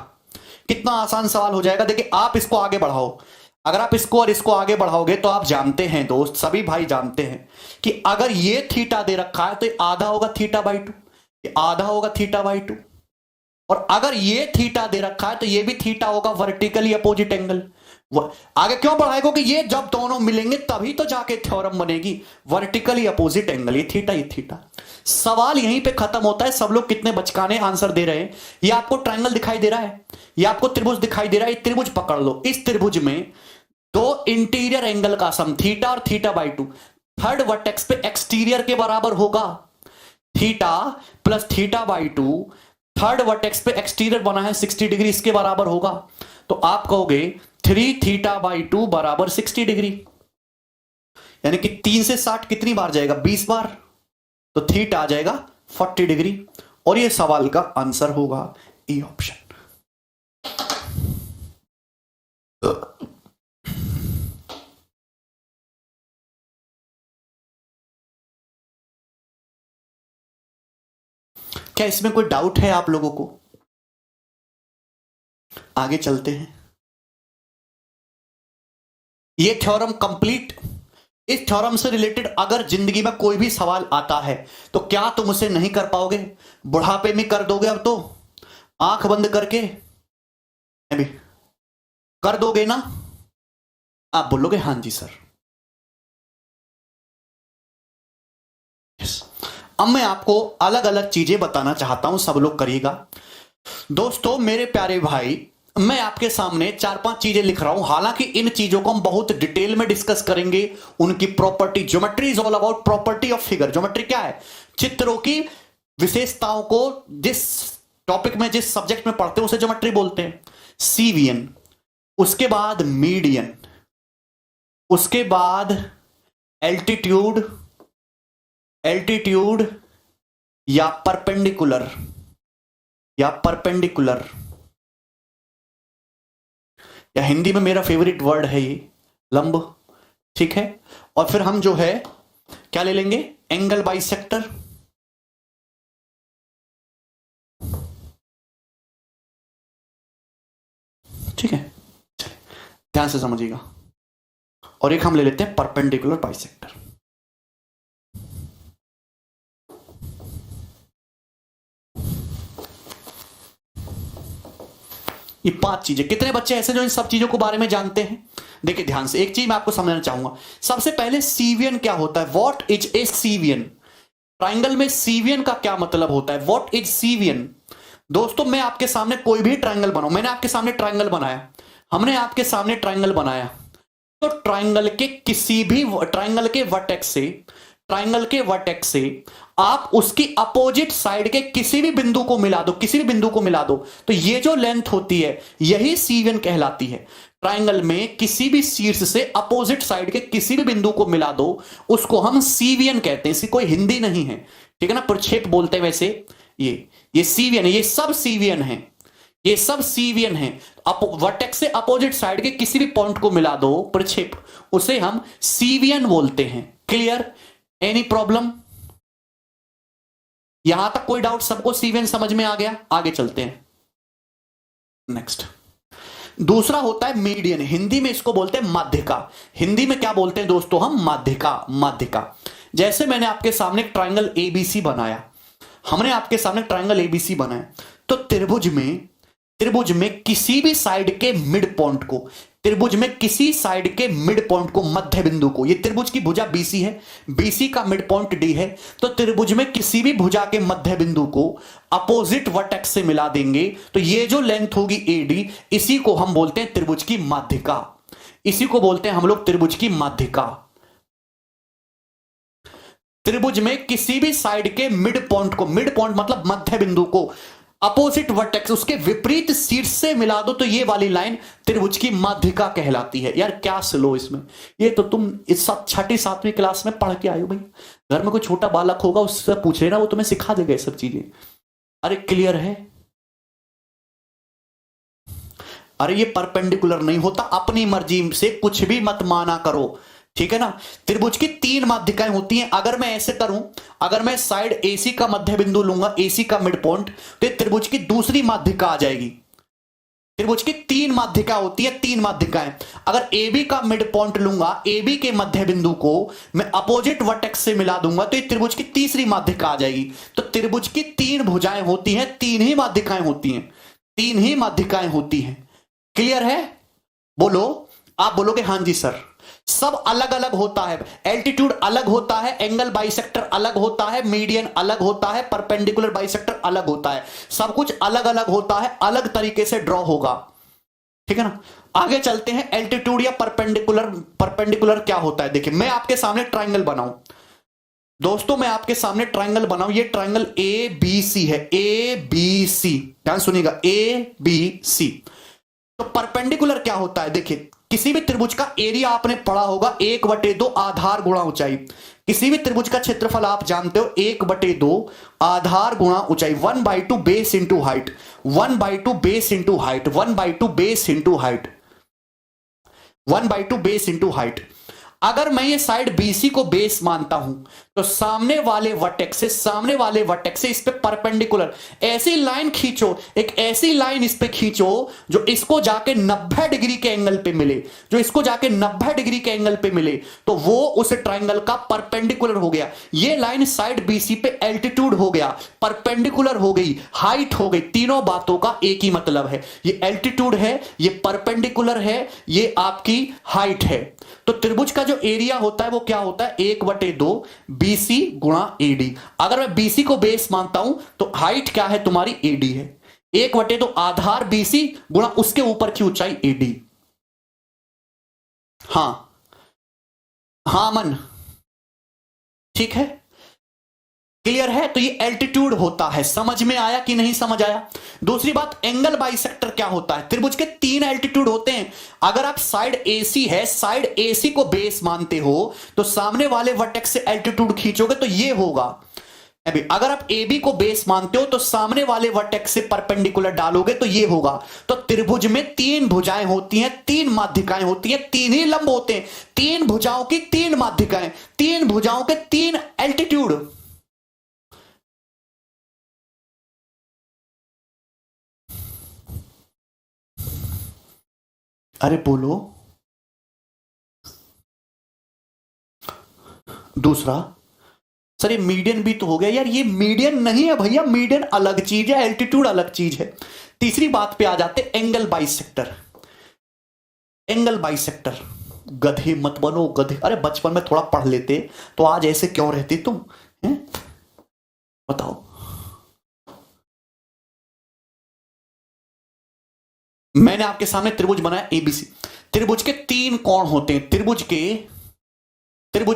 कितना आसान सवाल हो जाएगा। देखिए आप इसको आगे बढ़ाओ, अगर आप इसको और इसको आगे बढ़ाओगे तो आप जानते हैं दोस्त, सभी भाई जानते हैं कि अगर ये थीटा दे रखा है तो ये आधा होगा थीटा बाई 2, ये आधा होगा थीटा बाई 2। और अगर ये थीटा दे रखा है तो ये भी थीटा होगा, वर्टिकली अपोजिट एंगल। आगे क्यों बढ़ाएगा कि ये जब दोनों मिलेंगे तभी तो जाके थ्योरम बनेगी, वर्टिकली अपोजिट एंगल। ये थीटा। सवाल यहीं पे खत्म होता है। सब लोग कितने बचकाने आंसर दे रहे हैं। ये आपको ट्रायंगल दिखाई दे रहा है, ये आपको त्रिभुज दिखाई दे रहा है। ये त्रिभुज पकड़ लो, इस त्रिभुज में दो इंटीरियर एंगल का सम थीटा और थीटा बाई 2 थर्ड वर्टेक्स पे एक्सटीरियर के बराबर होगा। Theta plus theta by 2 third vertex पे एक्सटीरियर बना है 60 डिग्री, इसके बराबर होगा। तो आप कहोगे 3 थीटा बाई 2 बराबर 60 डिग्री, यानी कि 3 से 60 कितनी बार जाएगा? 20 बार। तो थीटा आ जाएगा 40 डिग्री। और ये सवाल का आंसर होगा ए ऑप्शन। क्या इसमें कोई डाउट है आप लोगों को? आगे चलते हैं। ये थ्योरम कंप्लीट। इस थ्योरम से रिलेटेड अगर जिंदगी में कोई भी सवाल आता है तो क्या तुम उसे नहीं कर पाओगे? बुढ़ापे में कर दोगे? अब तो आंख बंद करके अभी कर दोगे ना? आप बोलोगे हां जी सर। यस। अब मैं आपको अलग अलग चीजें बताना चाहता हूं, सब लोग करिएगा। दोस्तों मेरे प्यारे भाई, मैं आपके सामने 4-5 चीजें लिख रहा हूं। हालांकि इन चीजों को हम बहुत डिटेल में डिस्कस करेंगे। उनकी property, geometry is all about property of figure. Geometry क्या है? चित्रों की विशेषताओं को जिस टॉपिक में, जिस सब्जेक्ट में पढ़ते हैं उसे ज्योमेट्री बोलते हैं। सीवियन, उसके बाद मीडियन, उसके बाद एल्टीट्यूड या परपेंडिकुलर या हिंदी में मेरा फेवरेट वर्ड है ये लंब, ठीक है। और फिर हम जो है क्या ले लेंगे? एंगल बाइसेक्टर, ठीक है। ध्यान से समझिएगा। और एक हम ले लेते हैं परपेंडिकुलर बाइसेक्टर। ये 5 चीजें। कितने बच्चे ऐसे जो इन सब चीजों के बारे में जानते हैं? देखिए ध्यान से, एक चीज मैं आपको समझना चाहूंगा। सबसे पहले सीवियन क्या होता है? What is a cevian? Triangle में सीवियन का क्या मतलब होता है? What is cevian? दोस्तों मैं आपके सामने कोई भी ट्राइंगल बनाऊं, मैंने आपके सामने ट्राइंगल बनाया, हमने आपके सामने ट्राइंगल बनाया, तो ट्राइंगल के किसी भी ट्राइंगल के वर्टेक्स से, ट्राइंगल के वर्टेक्स से आप उसकी अपोजिट साइड के किसी भी बिंदु को मिला दो, किसी भी बिंदु को मिला दो, तो ये जो लेंथ होती है यही सीवियन कहलाती है। ट्राइंगल में किसी भी शीर्ष से अपोजिट साइड के किसी भी बिंदु को मिला दो, उसको हम सीवियन कहते हैं। इसकी कोई हिंदी नहीं है, ठीक है ना, प्रक्षेप बोलते हैं वैसे। ये सीवियन है, ये सब सीवियन है, ये सब सीवियन है। वर्टेक्स से अपोजिट साइड के किसी भी पॉइंट को मिला दो, प्रक्षेप, उसे हम सीवियन बोलते हैं। क्लियर? Any problem? यहां तक कोई डाउट? सबको सीवियन समझ में आ गया? आगे चलते हैं नेक्स्ट। दूसरा होता है मीडियन, हिंदी में इसको बोलते हैं माध्यिका। हिंदी में क्या बोलते हैं दोस्तों हम? माध्यिका। माध्यिका। जैसे मैंने आपके सामने ट्राइंगल एबीसी बनाया, हमने आपके सामने ट्राइंगल एबीसी बनाया, तो त्रिभुज में किसी भी साइड के मिड पॉइंट को, त्रिभुज में किसी साइड के मिड पॉइंट को, मध्य बिंदु को, ये त्रिभुज की भुजा बीसी है, बीसी का मिड पॉइंट डी है, तो त्रिभुज में किसी भी भुजा के मध्य बिंदु को अपोजिट वर्टेक्स से मिला देंगे, तो ये जो लेंथ होगी एडी, इसी को हम बोलते हैं त्रिभुज की माध्यिका। इसी को बोलते हैं हम लोग त्रिभुज की माध्यिका। त्रिभुज में किसी भी साइड के मिड पॉइंट को, मिड पॉइंट मतलब मध्य बिंदु को, अपोजिट वर्टेक्स उसके विपरीत शीर्ष से मिला दो, तो ये वाली लाइन त्रिभुज की माध्यिका कहलाती है। यार क्या स्लो इसमें, ये तो तुम इस छठी सातवीं क्लास में पढ़ के आए हो भाई। घर में कोई छोटा बालक होगा, उससे पूछ लेना, वो तुम्हें सिखा देगा ये सब चीजें। अरे क्लियर है? अरे ये परपेंडिकुलर नहीं होता, अपनी मर्जी से कुछ भी मत माना करो, ठीक है ना। त्रिभुज की 3 माध्यिकाएं होती हैं। अगर मैं ऐसे करूं, अगर मैं साइड एसी का मध्य बिंदु लूंगा, एसी का मिड पॉइंट, तो त्रिभुज की दूसरी माध्यिका आ जाएगी। त्रिभुज की 3 माध्यिका होती है, 3 माध्यिकाएं। अगर AB का मिड पॉइंट लूंगा, AB के मध्य बिंदु को मैं अपोजिट वर्टेक्स से मिला दूंगा, तो ये त्रिभुज की तीसरी माध्यिका आ जाएगी। तो त्रिभुज की 3 भुजाएं होती हैं, 3 ही माध्यिकाएं होती हैं, 3 ही माध्यिकाएं होती हैं। क्लियर है? बोलो। आप बोलोगे हां जी सर। सब अलग अलग होता है, एल्टीट्यूड अलग होता है, एंगल बाइसेक्टर अलग होता है, मीडियन अलग होता है, परपेंडिकुलर बाइसेक्टर अलग होता है, सब कुछ अलग अलग होता है, अलग तरीके से ड्रॉ होगा, ठीक है ना। आगे चलते हैं, एल्टीट्यूड या परपेंडिकुलर। परपेंडिकुलर क्या होता है? देखिए मैं आपके सामने ट्राइंगल बनाऊं दोस्तों, मैं आपके सामने ट्राइंगल बनाऊं, ये ट्राइंगल ए बी सी है, ए बी सी, ध्यान सुनिएगा, ए बी सी। तो परपेंडिकुलर क्या होता है? देखिए किसी भी त्रिभुज का एरिया आपने पढ़ा होगा, 1/2 आधार गुणा ऊंचाई। किसी भी त्रिभुज का क्षेत्रफल आप जानते हो, 1/2 आधार गुणा ऊंचाई, 1/2 base into height, 1/2 base into height, 1/2 base into height, 1/2 base into height. अगर मैं ये साइड BC को बेस मानता हूं, तो सामने वाले वर्टेक्स से, सामने वाले वर्टेक्स से इस पे परपेंडिकुलर ऐसी लाइन खींचो, एक ऐसी लाइन इस पे खींचो जो इसको जाके 90 डिग्री के एंगल पे मिले, जो इसको जाके 90 डिग्री के एंगल पे मिले, तो वो उस ट्राइंगल का परपेंडिकुलर हो गया। ये लाइन साइड BC पे एल्टीट्यूड हो गया, परपेंडिकुलर हो गई, हाइट हो गई। तीनों बातों का एक ही मतलब है, ये एल्टीट्यूड है, ये परपेंडिकुलर है, ये आपकी हाइट है। तो त्रिभुज का जो एरिया होता है वो क्या होता है? 1/2 BC गुणा AD। अगर मैं BC को बेस मानता हूं, तो हाइट क्या है तुम्हारी? AD है। 1/2 आधार BC गुणा उसके ऊपर की ऊंचाई AD। हां हां मन, ठीक है, क्लियर है? तो ये एल्टीट्यूड होता है। समझ में आया कि नहीं समझ आया? दूसरी बात, एंगल बाइसेक्टर क्या होता है? त्रिभुज के 3 एल्टीट्यूड होते हैं। अगर आप साइड AC है, साइड AC को बेस मानते हो, तो सामने वाले वर्टेक्स से एल्टीट्यूड खींचोगे तो ये होगा। अभी अगर आप AB को बेस मानते हो, तो सामने वाले वर्टेक्स से परपेंडिकुलर डालोगे तो ये होगा। तो त्रिभुज में 3 भुजाएं होती हैं, 3 माध्यिकाएं होती हैं, 3 ही लंब होते हैं, 3 भुजाओं की 3 माध्यिकाएं, 3 भुजाओं के 3 एल्टीट्यूड। अरे बोलो। दूसरा, सर ये मीडियन भी तो हो गया यार, ये मीडियन नहीं है भैया, मीडियन अलग चीज है, एल्टीट्यूड अलग चीज है। तीसरी बात पे आ जाते एंगल बाइसेक्टर। एंगल बाइसेक्टर, गधे मत बनो गधे, अरे बचपन में थोड़ा पढ़ लेते तो आज ऐसे क्यों रहते तुम हैं? बताओ। मैंने आपके सामने त्रिभुज बनाया एबीसी। त्रिभुज के तीन कोण होते हैं, त्रिभुज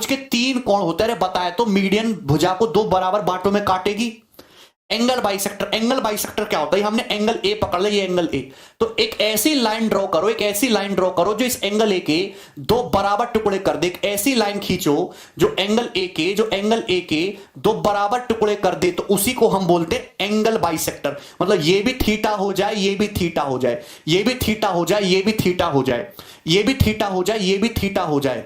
के तीन कोण होते हैं। अरे बताया तो, मीडियन भुजा को दो बराबर बांटों में काटेगी। एंगल बाइसेक्टर, एंगल बाइसेक्टर क्या होता है? हमने एंगल ए पकड़ लिया, ये एंगल ए, तो एक ऐसी लाइन ड्रॉ करो, एक ऐसी लाइन ड्रॉ करो जो इस एंगल ए के दो बराबर टुकड़े कर दे। एक ऐसी लाइन खींचो जो एंगल ए के दो बराबर टुकड़े कर दे, तो उसी को हम बोलते हैं एंगल बाइसेक्टर। मतलब ये भी थीटा हो जाए, ये भी थीटा हो जाए, ये भी थीटा हो जाए, ये भी थीटा हो जाए, ये भी थीटा हो जाए, ये भी थीटा हो जाए,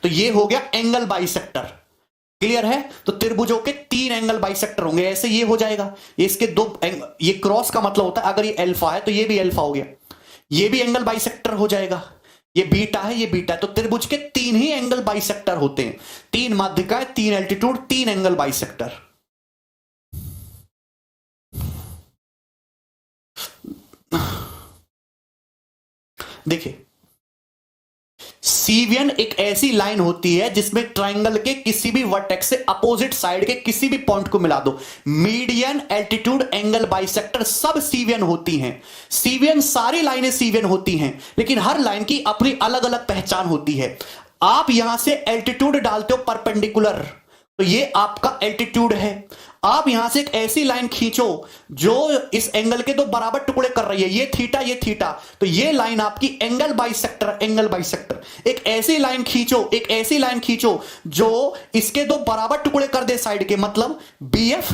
तो ये हो गया एंगल बाइसेक्टर। क्लियर है? तो त्रिभुजों के तीन एंगल बाइसेक्टर होंगे, ऐसे ये हो जाएगा। ये इसके दो ये क्रॉस का मतलब होता है अगर ये अल्फा है तो ये भी अल्फा हो गया, ये भी एंगल बाइसेक्टर हो जाएगा। ये बीटा है, ये बीटा है। तो त्रिभुज के तीन ही एंगल बाइसेक्टर होते हैं, तीन माध्यिकाएं, तीन एल्टीट्यूड, तीन एंगल बाइसेक्टर। देखिए, सीवियन एक ऐसी लाइन होती है जिसमें ट्रायंगल के किसी भी वर्टेक्स से अपोजिट साइड के किसी भी पॉइंट को मिला दो। मीडियन, एल्टीट्यूड, एंगल बाइसेक्टर सब सीवियन होती हैं। सीवियन, सारी लाइनें सीवियन होती हैं, लेकिन हर लाइन की अपनी अलग अलग पहचान होती है। आप यहां से एल्टीट्यूड डालते हो परपेंडिकुलर, तो ये आपका एल्टीट्यूड है। आप यहां से एक ऐसी लाइन खींचो जो इस एंगल के दो बराबर टुकड़े कर रही है, ये थीटा, ये थीटा, तो ये लाइन आपकी एंगल बाइसेक्टर, एंगल बाइसेक्टर। एक ऐसी लाइन खींचो, एक ऐसी लाइन खींचो जो इसके दो बराबर टुकड़े कर दे साइड के, मतलब बीएफ,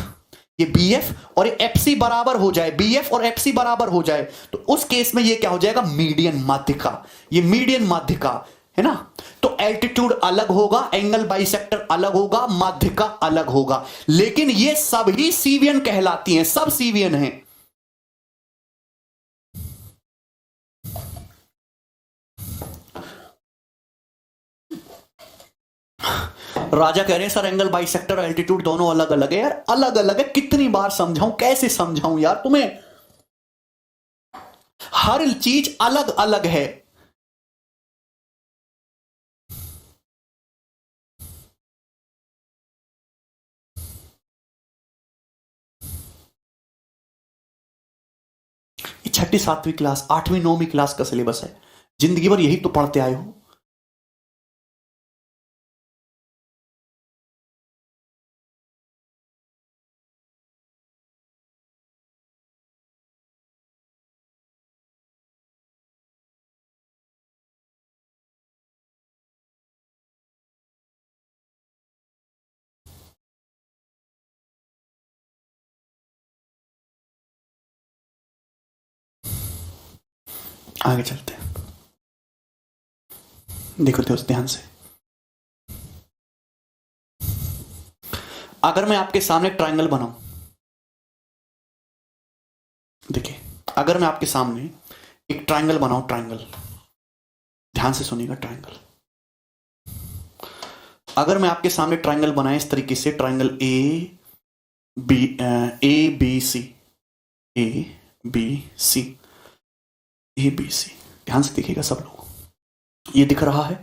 ये बीएफ और ये एफसी बराबर हो जाए, बीएफ और एफसी बराबर हो जाए, तो उस केस में ये क्या हो जाएगा? मीडियन माध्यिका। ये मीडियन माध्यिका है ना। तो एल्टीट्यूड अलग होगा, एंगल बाइसेक्टर अलग होगा, माध्यिका अलग होगा, लेकिन ये सभी सीवियन कहलाती हैं, सब सीवियन हैं। राजा कह रहे हैं सर एंगल बाइसेक्टर और एल्टीट्यूड दोनों अलग अलग है। यार अलग अलग है, कितनी बार समझाऊं, कैसे समझाऊं यार तुम्हें? हर चीज अलग अलग है। छठी सातवीं क्लास, आठवीं नौवीं क्लास का सिलेबस है, जिंदगी भर यही तो पढ़ते आए हो। आगे चलते हैं, देखो दोस्त ध्यान से। अगर मैं आपके सामने ट्रायंगल बनाऊं, देखिए अगर मैं आपके सामने एक ट्रायंगल बनाऊं, ट्रायंगल, ध्यान से सुनिएगा, ट्रायंगल। अगर मैं आपके सामने ट्रायंगल बनाए इस तरीके से, triangle A B C, A B C, A B C, ध्यान से देखिएगा सब लोग। ये दिख रहा है?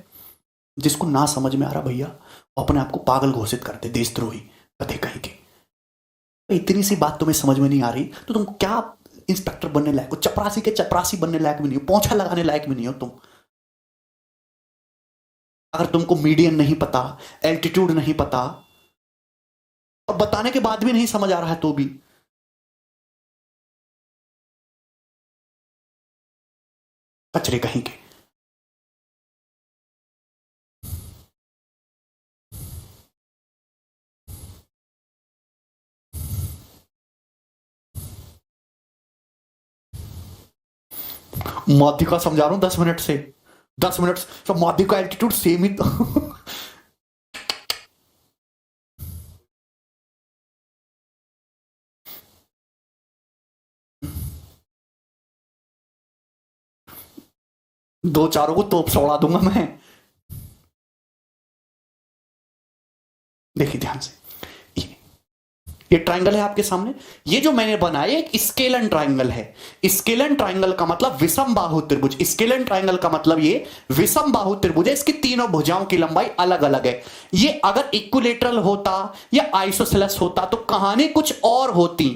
जिसको ना समझ में आ रहा भैया वो अपने आप को पागल घोषित करते, देशद्रोही कथे कहीं के। इतनी सी बात तुम्हें समझ में नहीं आ रही तो तुम क्या इंस्पेक्टर बनने लायक हो? चपरासी के चपरासी बनने लायक भी नहीं हो, पोंछा लगाने लायक भी नहीं हो तुम। अगर तुमको मीडियन नहीं पता, एल्टीट्यूड नहीं पता, और बताने के बाद भी नहीं समझ आ रहा है, तो भी कचरे कहीं के। माध्यिका समझा रहा हूं 10 मिनट से, 10 मिनट सब माध्यिका एल्टीट्यूड सेम ही तो। दो चारों को तोप सौड़ा दूंगा मैं। देखिए ध्यान से, ये ट्राइंगल है आपके सामने, ये जो मैंने बनाया एक स्केलन ट्राइंगल है। स्केलन ट्राइंगल का मतलब विषम बाहु त्रिभुज। स्केलन ट्राइंगल का मतलब ये विषम बाहु त्रिभुज है, इसकी तीनों भुजाओं की लंबाई अलग अलग है। ये अगर इक्विलेटरल होता या आइसोसेलेस होता तो कहानी कुछ और होती,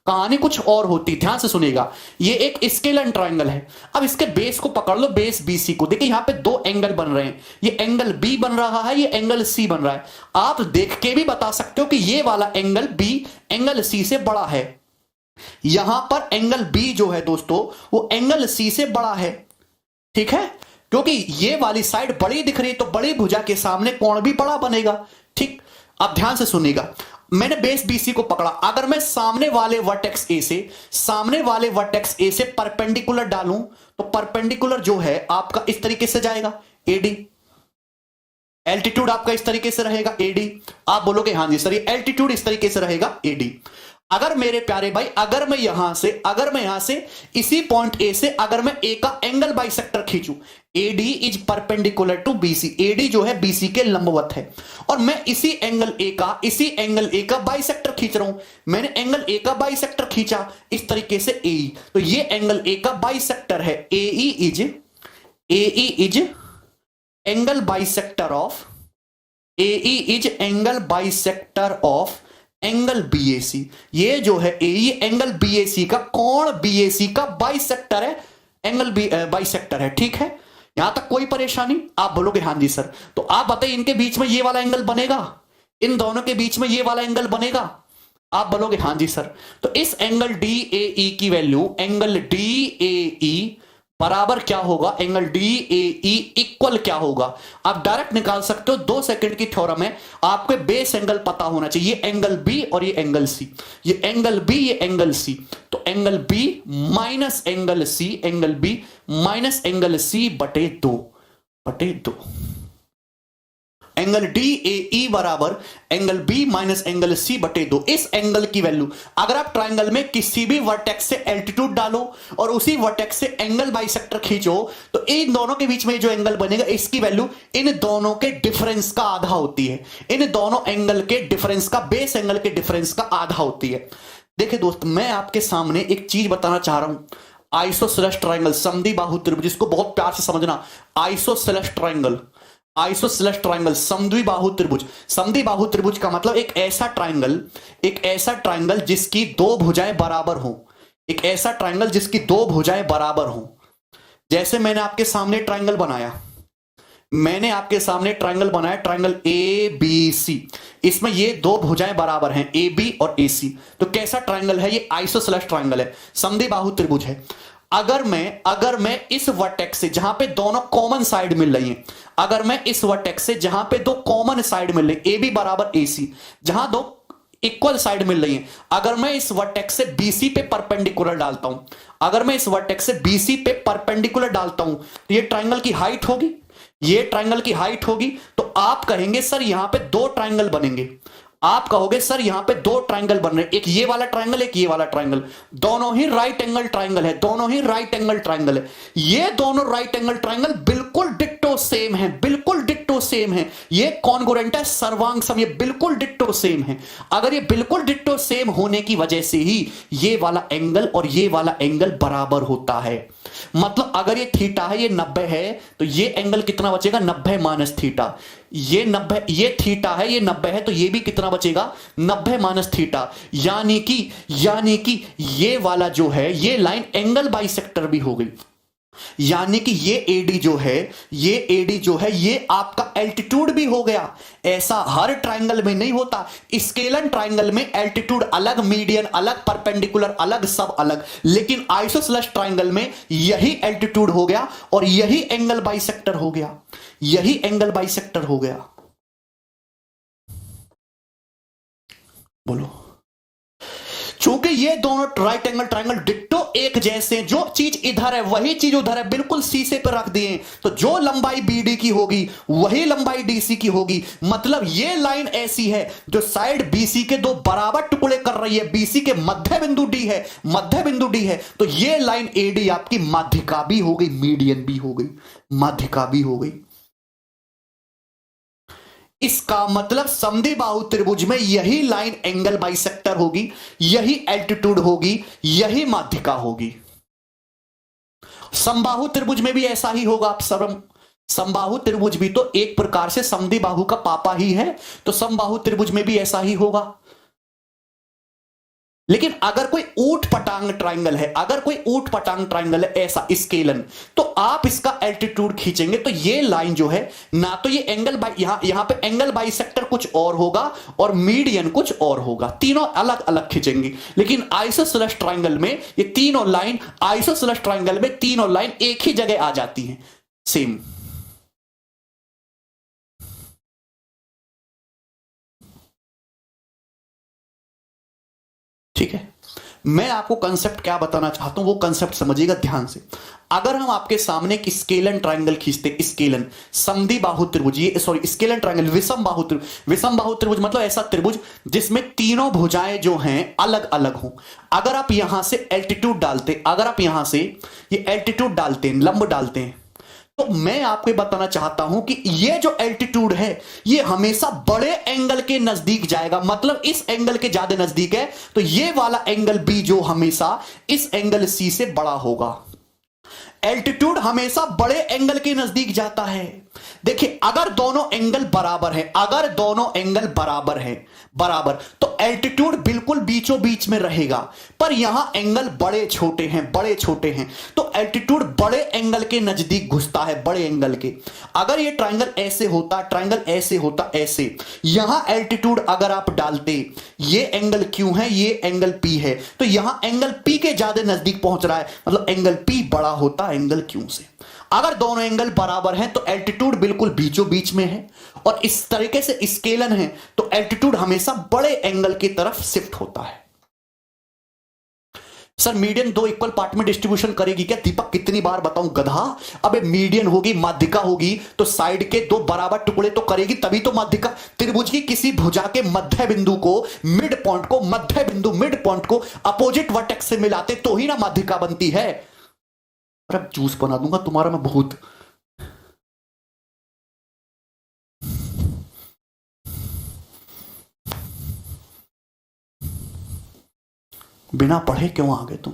कहानी कुछ और होती। ध्यान से सुनिएगा, ये एक स्केलन ट्राइंगल है। अब इसके बेस को पकड़ लो, बेस बीसी को। देखिए यहां पे दो एंगल बन रहे हैं, ये एंगल बी बन रहा है, ये एंगल सी बन रहा है। आप देख के भी बता सकते हो कि ये वाला एंगल बी एंगल सी से बड़ा है। यहां पर एंगल बी जो है दोस्तों वो एंगल सी से बड़ा है, ठीक है, क्योंकि ये वाली साइड बड़ी दिख रही है तो बड़ी भुजा के सामने कोण भी बड़ा बनेगा। ठीक, अब ध्यान से सुनिएगा, मैंने बेस बीसी को पकड़ा, अगर मैं सामने वाले वर्टेक्स ए से, सामने वाले वर्टेक्स ए से परपेंडिकुलर डालूं तो परपेंडिकुलर जो है आपका इस तरीके से जाएगा एडी, एल्टीट्यूड आपका इस तरीके से रहेगा एडी। आप बोलोगे हां जी सर ये एल्टीट्यूड इस तरीके से रहेगा एडी। अगर मेरे प्यारे भाई, अगर मैं यहां से इसी पॉइंट ए से अगर मैं ए का एंगल बाइसेक्टर खींचूं, AD is perpendicular to BC, AD जो है बीसी के लंबवत है, और मैं इसी एंगल ए का बाइसेक्टर खींच रहा हूं। मैंने एंगल ए का बाइसेक्टर खींचा इस तरीके से ए, तो ये एंगल ए का बाइसेक्टर है। AE is angle bisector of, AE is angle bisector of angle BAC. ये जो है ये एंगल बीएसी का, कोण बीएसी का बाइसेक्टर है, एंगल बाइसेक्टर है। ठीक है, यहां तक कोई परेशानी? आप बोलोगे हां जी सर। तो आप बताइए इनके बीच में ये वाला एंगल बनेगा, इन दोनों के बीच में ये वाला एंगल बनेगा? आप बोलोगे हां जी सर। तो इस एंगल डी ए ई की value, angle D A E बराबर क्या होगा, angle D A E equal क्या होगा? आप डायरेक्ट निकाल सकते हो, 2 सेकंड की थ्योरम है, आपके बेस एंगल पता होना चाहिए। ये एंगल बी और ये एंगल सी, ये एंगल बी ये एंगल सी, तो angle B minus angle C, angle B minus angle C बटे 2, एंगल डी ए ई बराबर angle B minus angle C बटे 2। इस एंगल की वैल्यू अगर आप ट्राइंगल में किसी भी वर्टेक्स से एल्टीट्यूड डालो और उसी वर्टेक्स से एंगल बाइसेक्टर खींचो तो इन दोनों के बीच में जो एंगल बनेगा इसकी वैल्यू इन दोनों के डिफरेंस का आधा होती है। इन दोनों एंगल के डिफरेंस का, बेस एंगल के डिफरेंस का आधा होती है। देखिए दोस्त, मैं आपके सामने एक चीज बताना चाह रहा हूं, आइसोसेलेस ट्राइंगल, समद्वि बाहु त्रिभुज, जिसको बहुत प्यार से समझना। आइसोसेलेस ट्राइंगल, आइसोसेलेस ट्राइंगल, समद्वि बाहु त्रिभुज। समद्वि बाहु त्रिभुज का मतलब एक ऐसा ट्राइंगल जिसकी दो भुजाएं बराबर हो, एक ऐसा ट्राइंगल जिसकी दो भुजाएं बराबर हो। जैसे मैंने आपके सामने ट्राइंगल बनाया, ट्राइंगल ए बी सी, इसमें ये दो भुजाएं बराबर हैं ए बी और ए सी। तो कैसा ट्राइंगल है ये? आइसोसेलेस ट्राइंगल है, समद्वि बाहु त्रिभुज है। अगर मैं इस वर्टेक्स से जहां पे दोनों कॉमन साइड मिल रही हैं, अगर मैं इस वर्टेक्स से जहां पे दो कॉमन साइड मिल रही, ए बी बराबर ए सी, जहां दो इक्वल साइड मिल रही हैं, अगर मैं इस वर्टेक्स से बीसी पे परपेंडिकुलर डालता हूं, अगर मैं इस वर्टेक्स से बीसी पे परपेंडिकुलर डालता हूं तो ये ट्राइंगल की हाइट होगी, ये ट्राइंगल की हाइट होगी। तो आप कहेंगे सर यहां पे दो ट्राइंगल बनेंगे, आप कहोगे सर यहां पे दो ट्राइंगल बन रहे हैं, एक ये वाला ट्राइंगल, एक ये वाला ट्राइंगल, दोनों ही राइट एंगल ट्राइंगल है, दोनों ही राइट एंगल ट्राइंगल है। ये दोनों राइट एंगल ट्राइंगल बिल्कुल डिट्टो सेम है, बिल्कुल डिट्टो सेम है। ये कॉन्ग्रुएंट है, सर्वांग सम, ये बिल्कुल डिट्टो सेम है। अगर ये बिल्कुल डिट्टो सेम होने की वजह से ही ये वाला एंगल और ये वाला एंगल बराबर होता है। मतलब अगर ये थीटा है, ये 90 है, तो ये एंगल कितना बचेगा? 90 माइनस थीटा। ये 90, ये थीटा है, ये 90 है, तो ये भी कितना बचेगा? 90 माइनस थीटा। यानी कि ये वाला जो है, ये लाइन एंगल बाइसेक्टर भी हो गई। यानी कि ये एडी जो है, ये आपका एल्टीट्यूड भी हो गया। ऐसा हर ट्राइंगल में नहीं होता। स्केलन ट्राइंगल में एल्टीट्यूड अलग, मीडियन अलग, परपेंडिकुलर अलग, सब अलग, लेकिन आइसोसेलेस ट्राइंगल में यही एल्टीट्यूड हो गया और यही एंगल बाइसेक्टर हो गया, यही एंगल बाइसेक्टर हो गया। बोलो, चूंकि ये दोनों राइट एंगल ट्राइंगल डिट्टो एक जैसे, जो चीज इधर है वही चीज उधर है, बिल्कुल शीशे पर रख दिए, तो जो लंबाई बीडी की होगी वही लंबाई डीसी की होगी। मतलब ये लाइन ऐसी है जो साइड बीसी के दो बराबर टुकड़े कर रही है, बीसी के मध्य बिंदु डी है, मध्य बिंदु डी है, तो ये लाइन एडी आपकी माध्यिका भी हो गई, मीडियन भी हो गई, माध्यिका भी हो गई। इसका मतलब समद्विबाहु त्रिभुज में यही लाइन एंगल बाइसेक्टर होगी, यही एल्टीट्यूड होगी, यही माध्यिका होगी। समबाहु त्रिभुज में भी ऐसा ही होगा। आप समबाहु त्रिभुज भी तो एक प्रकार से समद्विबाहु का पापा ही है, तो समबाहु त्रिभुज में भी ऐसा ही होगा। लेकिन अगर कोई ऊट पटांग ट्राइंगल है, अगर कोई ऊट पटांग ट्राइंगल है ऐसा स्केलन, तो आप इसका एल्टीट्यूड खींचेंगे तो ये लाइन जो है ना, तो ये एंगल यहां पे एंगल बाइसेक्टर कुछ और होगा और मीडियन कुछ और होगा, तीनों अलग अलग खींचेंगे। लेकिन आइसोसेलेस ट्राइंगल में ये तीनों लाइन, आइसोसेलेस ट्राइंगल में तीनों लाइन एक ही जगह आ जाती हैं सेम। ठीक है, मैं आपको कंसेप्ट क्या बताना चाहता हूं वो कंसेप्ट समझिएगा ध्यान से। अगर हम आपके सामने एक स्केलन ट्रायंगल खींचते, स्केलन समद्विबाहु त्रिभुज, ये सॉरी स्केलन ट्रायंगल विषम बाहु त्रिभुज, विषम बाहु त्रिभुज मतलब ऐसा त्रिभुज जिसमें तीनों भुजाएं जो हैं अलग अलग हो। अगर आप यहां से एल्टीट्यूड डालते, अगर आप यहां से ये एल्टीट्यूड डालते हैं, लंब डालते हैं, तो मैं आपको बताना चाहता हूं कि ये जो एल्टीट्यूड है ये हमेशा बड़े एंगल के नजदीक जाएगा। मतलब इस एंगल के ज्यादा नजदीक है तो ये वाला एंगल बी जो हमेशा इस एंगल सी से बड़ा होगा। एल्टीट्यूड हमेशा बड़े एंगल के नजदीक जाता है। देखिए अगर दोनों एंगल बराबर है, अगर दोनों एंगल बराबर है, बराबर, तो एल्टीट्यूड बिल्कुल बीचों बीच में रहेगा। पर यहां एंगल बड़े छोटे हैं, बड़े छोटे हैं, तो एल्टीट्यूड बड़े एंगल के नजदीक घुसता है, बड़े एंगल के। अगर ये ट्रायंगल ऐसे होता, ट्रायंगल ऐसे होता, ऐसे, यहां एल्टीट्यूड अगर आप डालते, ये एंगल क्यों है, ये एंगल पी है, तो यहां एंगल पी के ज्यादा नजदीक पहुंच रहा है, मतलब एंगल पी बड़ा होता एंगल क्यों से। अगर दोनों एंगल बराबर हैं तो एल्टीट्यूड बिल्कुल बीचों बीच में है, और इस तरीके से स्केलन है तो एल्टीट्यूड हमेशा बड़े एंगल की तरफ शिफ्ट होता है। सर मीडियन दो इक्वल पार्ट में डिस्ट्रीब्यूशन करेगी क्या? दीपक कितनी बार बताऊं गधा। अबे मीडियन होगी, माध्यिका होगी, तो साइड के दो बराबर टुकड़े तो करेगी, तभी तो माध्यिका। त्रिभुज की किसी भुजा के मध्य बिंदु को, मिड पॉइंट को, मध्य बिंदु मिड पॉइंट को अपोजिट वर्टेक्स से मिलाते तो ही ना माध्यिका बनती है। अरे जूस बना दूंगा तुम्हारा मैं बहुत। बिना पढ़े क्यों आ गए तुम?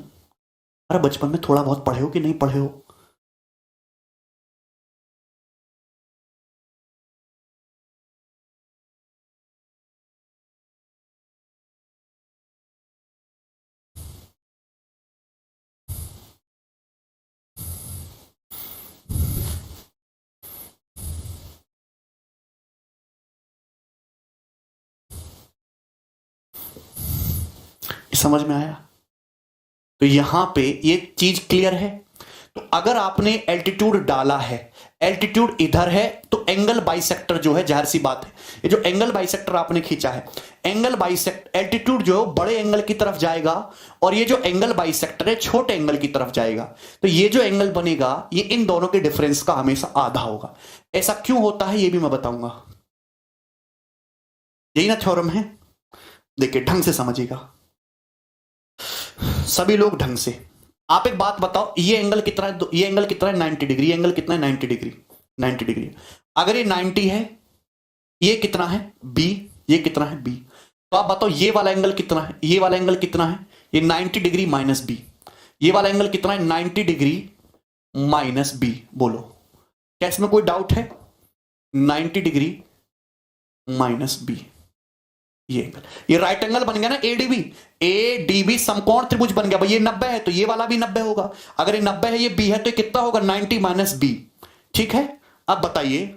अरे बचपन में थोड़ा बहुत पढ़े हो कि नहीं पढ़े हो? समझ में आया? तो यहां पे ये चीज क्लियर है। तो अगर आपने एल्टीट्यूड डाला है, एल्टीट्यूड इधर है, तो एंगल बाइसेक्टर जो है, जाहिर सी बात है, ये जो एंगल बाइसेक्टर आपने खींचा है, एंगल बाइसेक्टर एल्टीट्यूड जो बड़े एंगल की तरफ जाएगा और ये जो एंगल बाइसेक्टर है छोटे एंगल की तरफ जाएगा। तो ये जो एंगल बनेगा ये इन दोनों के डिफरेंस का हमेशा आधा होगा। ऐसा क्यों होता है ये भी मैं बताऊंगा। यही ना थ्योरम है। देखिए ढंग से समझिएगा सभी लोग, ढंग से। आप एक बात बताओ, ये एंगल कितना है? ये एंगल कितना है? 90 डिग्री। एंगल कितना है? 90 डिग्री। 90 डिग्री। अगर ये 90 है, ये कितना है? बी। ये कितना है? बी। तो आप बताओ ये वाला एंगल कितना है? ये वाला एंगल कितना है? ये 90 डिग्री माइनस बी। ये वाला एंगल कितना है? 90 डिग्री माइनस बी। बोलो क्या इसमें कोई डाउट है? 90 डिग्री माइनस बी, ये एंगल, ये राइट एंगल बन गया ना एडीबी। एडीबी समकोण त्रिभुज बन गया भाई। ये 90 है तो ये वाला भी 90 होगा। अगर ये 90 है, ये बी है, तो ये कितना होगा? 90 माइनस बी। ठीक है, अब बताइए,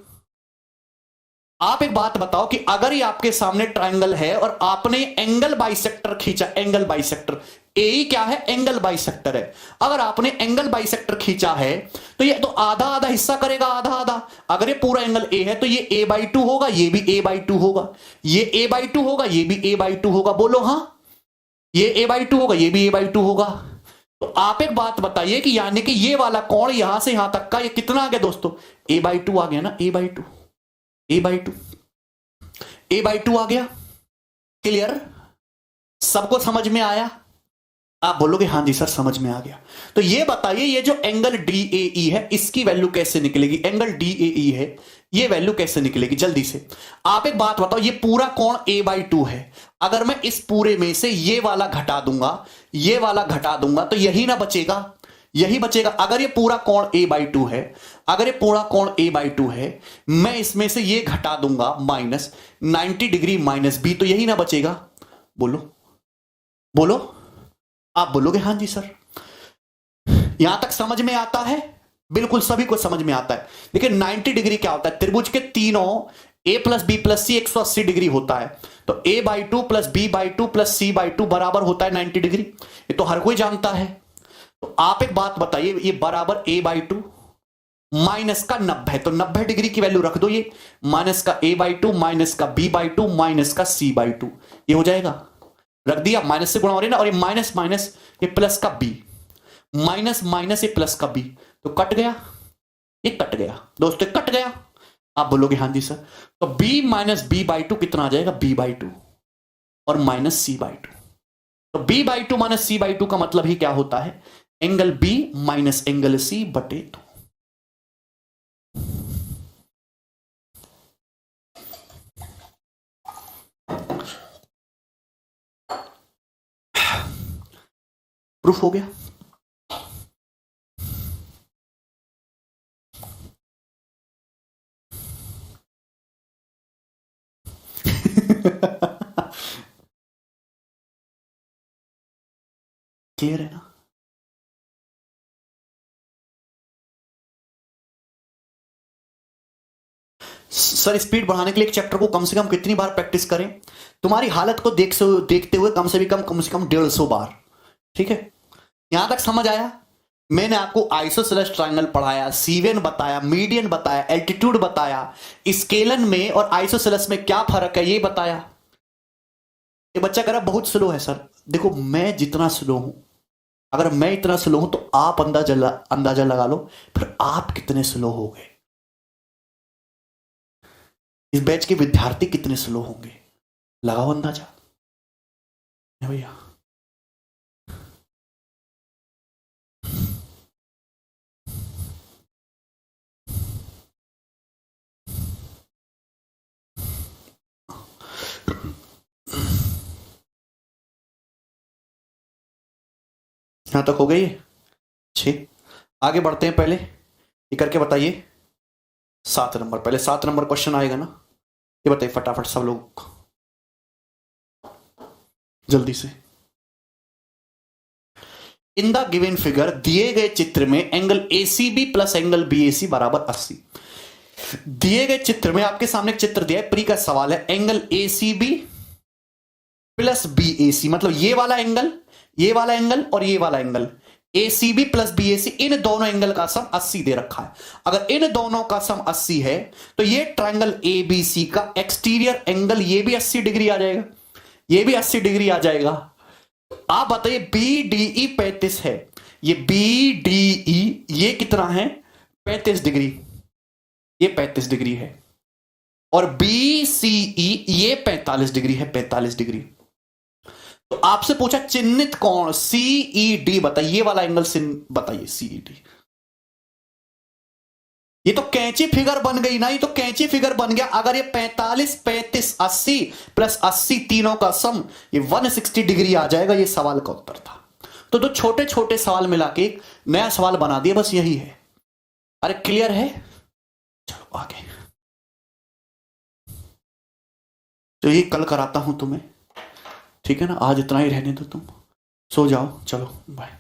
आप एक बात बताओ कि अगर ये आपके सामने ट्रायंगल है और आपने एंगल बाइसेक्टर खींचा, एंगल बाइसेक्टर, ए ही क्या है? एंगल बाइसेक्टर है। अगर आपने एंगल बाइसेक्टर खींचा है तो ये तो आधा आधा हिस्सा करेगा, आधा आधा। अगर ये पूरा एंगल ए है तो ये a/2 होगा, ये भी a/2 होगा, ये a/2 होगा, ये भी a/2 होगा। बोलो हाँ, ये a/2 होगा, ये भी a/2 होगा। तो आप एक बात बताइए कि यानी कि ये वाला कोण यहां से यहां तक का ये कितना आ गया दोस्तों? a/2 आ गया ना, a/2, a/2, a/2 आ गया। क्लियर? सबको समझ में आया? आप बोलोगे हाँ जी सर समझ में आ गया। तो ये बताइए ये जो एंगल DAE है इसकी वैल्यू कैसे निकलेगी? एंगल DAE है, ये वैल्यू कैसे निकलेगी जल्दी से। आप एक बात बताओ, ये पूरा कोण a/2 है, अगर मैं इस पूरे में से ये वाला घटा दूंगा, ये वाला घटा दूंगा, तो यही ना बचेगा, यही बचेगा। अगर ये पूरा कोण a/2 है, अगर ये पूरा कोण a/2 है, मैं इसमें से ये घटा दूंगा माइनस 90 डिग्री माइनस b, तो यही ना बचेगा। बोलो बोलो, आप बोलोगे हाँ जी सर। यहां तक समझ में आता है? बिल्कुल सभी को समझ में आता है। देखिए 90 डिग्री क्या होता है, त्रिभुज के तीनों a plus B plus C 180 degree होता है, तो a/2 plus b/2 plus c/2 बराबर होता है 90 डिग्री। ये तो हर कोई जानता है। तो आप एक बात बताइए, ये बराबर a/2 माइनस का 90, तो 90 डिग्री की वैल्यू रख दो, ये माइनस का a/2 माइनस का b/2 माइनस का c/2, ये हो जाएगा। रख दिया, माइनस से गुणा हो रही है ना, और ये माइनस माइनस ये प्लस का b, माइनस माइनस ये प्लस का b, तो कट गया, ये कट गया दोस्तों, कट गया। आप बोलोगे हाँ जी सर। तो b माइनस b/2 कितना आ जाएगा, b/2 और माइनस c/2। तो b/2 माइनस c/2 का मतलब ही क्या होता है, angle b minus angle c बटे 2। प्रूफ हो गया। क्लियर है ना? सर स्पीड बढ़ाने के लिए एक चैप्टर को कम से कम कितनी बार प्रैक्टिस करें? तुम्हारी हालत को देखते हुए कम से कम 150 बार। ठीक है, यहां तक समझ आया? मैंने आपको आइसोसेलेस ट्रायंगल पढ़ाया, सीवेन बताया, मीडियन बताया, एल्टीट्यूड बताया, स्केलन में और आइसोसेलेस में क्या फर्क है ये बताया। ये बच्चा कह रहा बहुत स्लो है सर। देखो मैं जितना स्लो हूं, अगर मैं इतना स्लो हूं, तो आप अंदाजा लगा लो फिर आप कितने स्लो हो गए, इस बैच के विद्यार्थी कितने स्लो होंगे, लगाओ अंदाजा भैया। यहां तक हो गई 6। आगे बढ़ते हैं, पहले ये करके बताइए 7 नंबर। पहले 7 नंबर क्वेश्चन आएगा ना, ये बताइए फटाफट सब लोग जल्दी से। इन द गिवन फिगर, दिए गए चित्र में angle ACB plus angle BAC बराबर 80। दिए गए चित्र में आपके सामने एक चित्र दिया है, प्री का सवाल है, एंगल ACB प्लस BAC, मतलब ये वाला एंगल, ये वाला एंगल और ये वाला एंगल, ACB प्लस BAC, इन दोनों एंगल का सम 80 दे रखा है। अगर इन दोनों का सम 80 है, तो ये ट्रायंगल ABC का एक्सटीरियर एंगल ये भी 80 डिग्री आ जाएगा, ये भी 80 डिग्री आ जाएगा। आप बताइए BDE 35 है, ये BDE ये कितना है 35 डिग्री, ये 35 डिग्री है, और BCE ये 45 डिग्री है, 45 डिग्री। तो आपसे पूछा चिन्हित कोण CED बताइए, ये वाला एंगल बताइए CED। ये तो कैंची फिगर बन गई ना, ये तो कैंची फिगर बन गया। अगर ये 45 35 80 प्लस 80 तीनों का सम ये 160 डिग्री आ जाएगा, ये सवाल का उत्तर था। तो दो छोटे छोटे सवाल मिला के एक नया सवाल बना दिया, बस यही है। अरे क्लियर है? चलो आगे। तो ये कल कराता हूं तुम्हें, ठीक है ना? आज इतना ही रहने दो, तुम सो जाओ, चलो बाय।